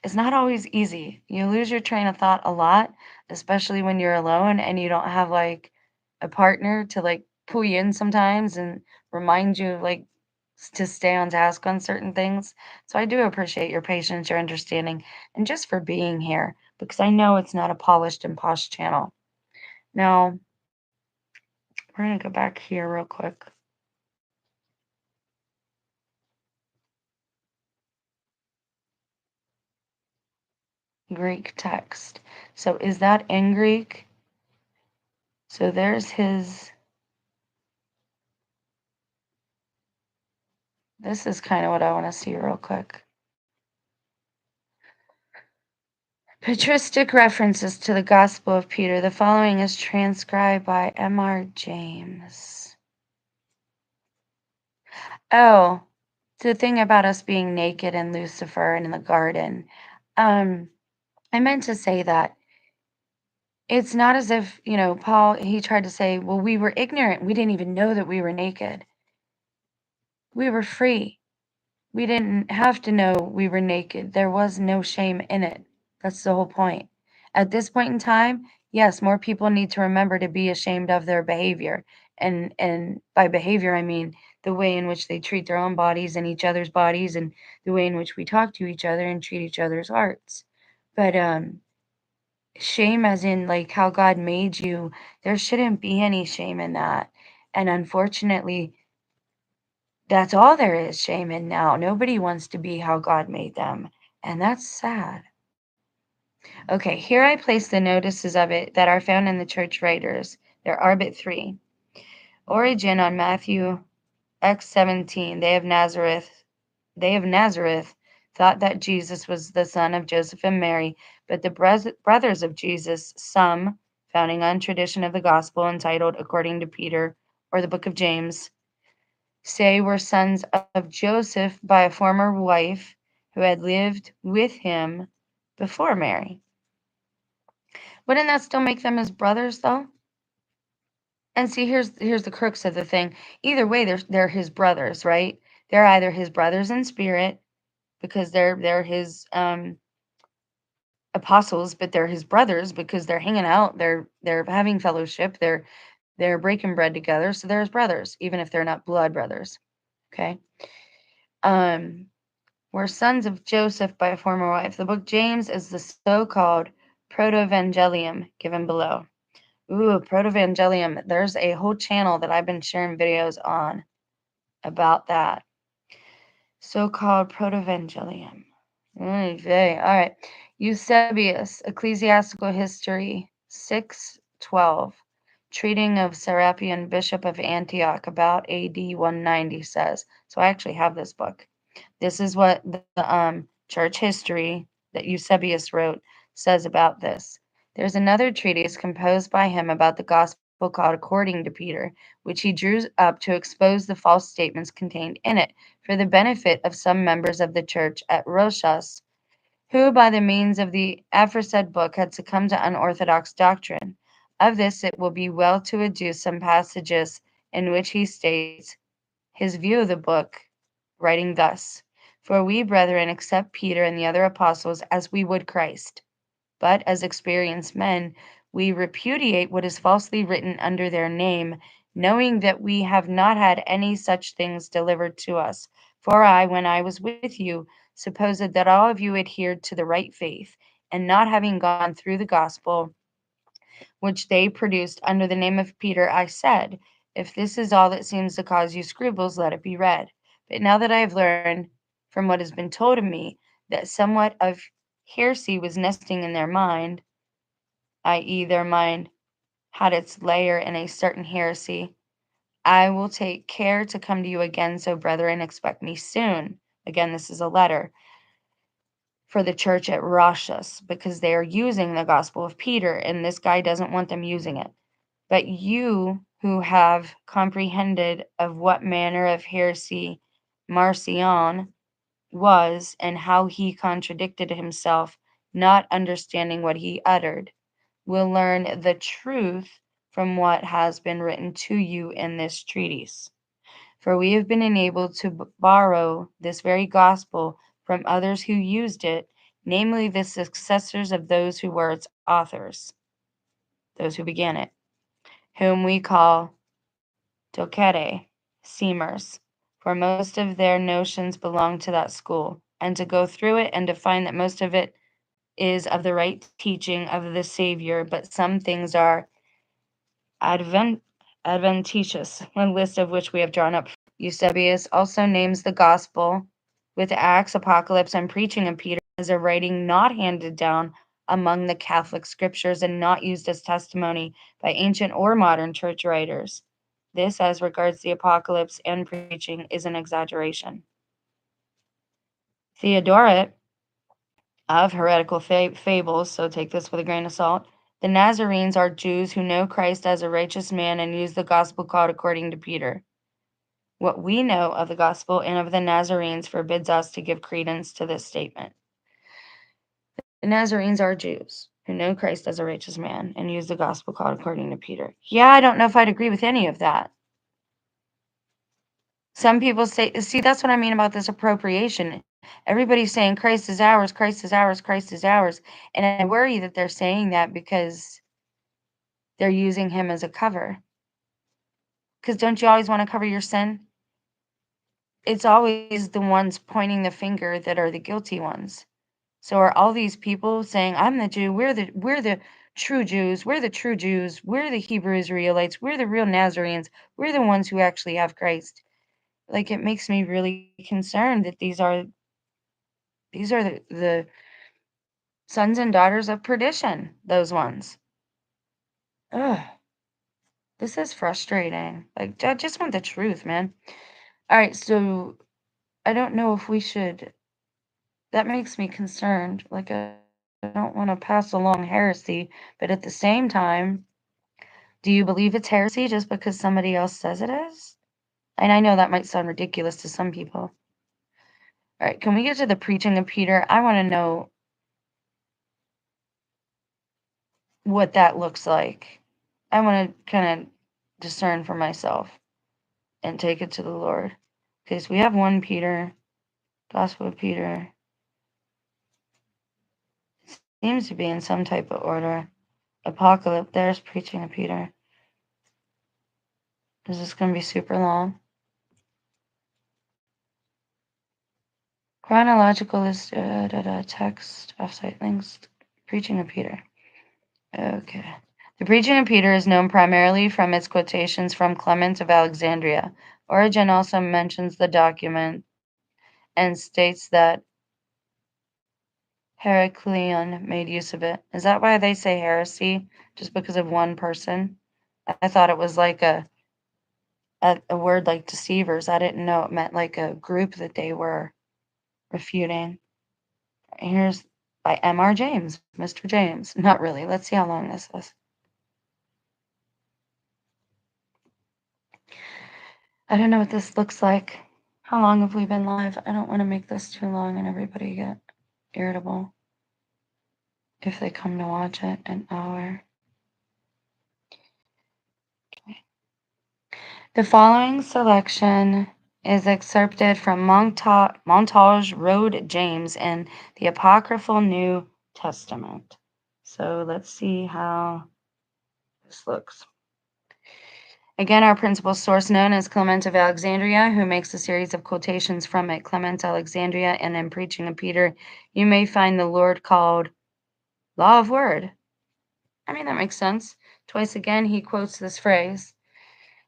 is not always easy. You lose your train of thought a lot, especially when you're alone and you don't have like a partner to like pull you in sometimes and remind you like to stay on task on certain things. So I do appreciate your patience, your understanding, and just for being here because I know it's not a polished and posh channel. Now, we're going to go back here real quick. Greek text. So is that in Greek? So there's his. This is kind of what I want to see real quick. Patristic references to the Gospel of Peter. The following is transcribed by M.R. James. Oh, the thing about us being naked and Lucifer and in the garden. I meant to say that it's not as if, Paul, he tried to say, well, we were ignorant. We didn't even know that we were naked. We were free. We didn't have to know we were naked. There was no shame in it. That's the whole point. At this point in time, yes, more people need to remember to be ashamed of their behavior. And by behavior, I mean the way in which they treat their own bodies and each other's bodies and the way in which we talk to each other and treat each other's hearts. But shame as in like how God made you, there shouldn't be any shame in that. And unfortunately, that's all there is shame in now. Nobody wants to be how God made them, and that's sad. Okay, here I place the notices of it that are found in the church writers. There are but three. Origen on Matthew X17, they of Nazareth thought that Jesus was the son of Joseph and Mary, but the brothers of Jesus, some, founding on tradition of the gospel entitled According to Peter, or the book of James, say were sons of Joseph by a former wife who had lived with him before Mary. Wouldn't that still make them his brothers, though? And see, here's the crux of the thing. Either way, they're his brothers, right? They're either his brothers in spirit because they're his apostles, but they're his brothers because they're hanging out, they're having fellowship, they're breaking bread together, so they're his brothers, even if they're not blood brothers. Okay. Were sons of Joseph by a former wife. The book James is the so-called Proto-Evangelium given below. Ooh, Proto-Evangelium. There's a whole channel that I've been sharing videos on about that. So-called Proto-Evangelium. Okay, all right. Eusebius, Ecclesiastical History, 612. Treating of Serapion, Bishop of Antioch, about AD 190 says. So I actually have this book. This is what the church history that Eusebius wrote says about this. There's another treatise composed by him about the gospel called According to Peter, which he drew up to expose the false statements contained in it for the benefit of some members of the church at Rochas, who by the means of the aforesaid book had succumbed to unorthodox doctrine. Of this it will be well to adduce some passages in which he states his view of the book, writing thus: For we, brethren, accept Peter and the other apostles as we would Christ. But as experienced men, we repudiate what is falsely written under their name, knowing that we have not had any such things delivered to us. For I, when I was with you, supposed that all of you adhered to the right faith, and not having gone through the gospel which they produced under the name of Peter, I said, if this is all that seems to cause you scruples, let it be read. But now that I have learned from what has been told of me that somewhat of heresy was nesting in their mind, i.e., their mind had its lair in a certain heresy, I will take care to come to you again, so brethren, expect me soon. Again, this is a letter for the church at Rochus, because they are using the gospel of Peter, and this guy doesn't want them using it. But you who have comprehended of what manner of heresy Marcion was, and how he contradicted himself, not understanding what he uttered, will learn the truth from what has been written to you in this treatise. For we have been enabled to borrow this very gospel from others who used it, namely the successors of those who were its authors, those who began it, whom we call docere, seamers, for most of their notions belong to that school, and to go through it and to find that most of it is of the right teaching of the Savior, but some things are adventitious, a list of which we have drawn up. Eusebius also names the gospel with Acts, Apocalypse, and preaching of Peter as a writing not handed down among the Catholic scriptures and not used as testimony by ancient or modern church writers. This, as regards the Apocalypse and preaching, is an exaggeration. Theodoret of Heretical Fables, so take this with a grain of salt. The Nazarenes are Jews who know Christ as a righteous man and use the gospel called according to Peter. What we know of the gospel and of the Nazarenes forbids us to give credence to this statement. The Nazarenes are Jews who know Christ as a righteous man and use the gospel called according to Peter. Yeah, I don't know if I'd agree with any of that. Some people say, see, that's what I mean about this appropriation. Everybody's saying Christ is ours, Christ is ours, Christ is ours. And I worry that they're saying that because they're using him as a cover. Because don't you always want to cover your sin? It's always the ones pointing the finger that are the guilty ones. So are all these people saying, I'm the Jew, we're the true Jews, we're the true Jews, we're the Hebrew Israelites, we're the real Nazarenes, we're the ones who actually have Christ. Like, it makes me really concerned that these are the sons and daughters of perdition, those ones. Ugh, this is frustrating. Like, I just want the truth, man. All right, so I don't know if we should. That makes me concerned. Like, I don't want to pass along heresy, but at the same time, do you believe it's heresy just because somebody else says it is? And I know that might sound ridiculous to some people. All right, can we get to the preaching of Peter? I want to know what that looks like. I want to kind of discern for myself and take it to the Lord. Okay, so we have 1 Peter, Gospel of Peter. It seems to be in some type of order. Apocalypse, there's preaching of Peter. Is this going to be super long? Chronological list, text, offsite links, preaching of Peter. Okay. The preaching of Peter is known primarily from its quotations from Clement of Alexandria. Origen also mentions the document and states that Heracleon made use of it. Is that why they say heresy? Just because of one person? I thought it was like a word like deceivers. I didn't know it meant like a group that they were refuting. Here's by M.R. James, Mr. James. Not really. Let's see how long this is. I don't know what this looks like. How long have we been live? I don't want to make this too long and everybody get irritable if they come to watch it an hour. The following selection is excerpted from Montage Road James in the Apocryphal New Testament. So let's see how this looks. Again, our principal source, known as Clement of Alexandria, who makes a series of quotations from it. Clement Alexandria, and in Preaching of Peter, you may find the Lord called Law of Word. I mean, that makes sense. Twice again, he quotes this phrase.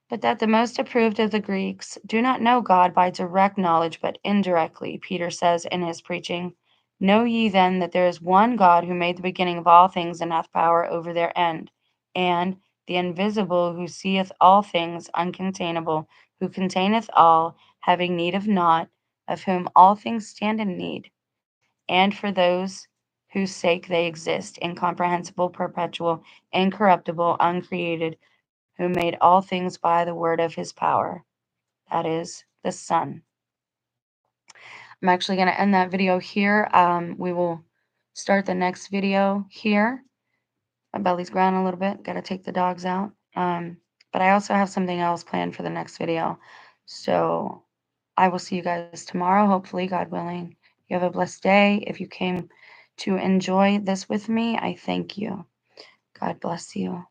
But that the most approved of the Greeks do not know God by direct knowledge, but indirectly, Peter says in his preaching. Know ye then that there is one God who made the beginning of all things and hath power over their end, and the invisible who seeth all things uncontainable, who containeth all, having need of naught, of whom all things stand in need, and for those whose sake they exist, incomprehensible, perpetual, incorruptible, uncreated, who made all things by the word of his power, that is, the Son. I'm actually going to end that video here. We will start the next video here. My belly's growling a little bit. Got to take the dogs out. But I also have something else planned for the next video. So I will see you guys tomorrow, hopefully, God willing. You have a blessed day. If you came to enjoy this with me, I thank you. God bless you.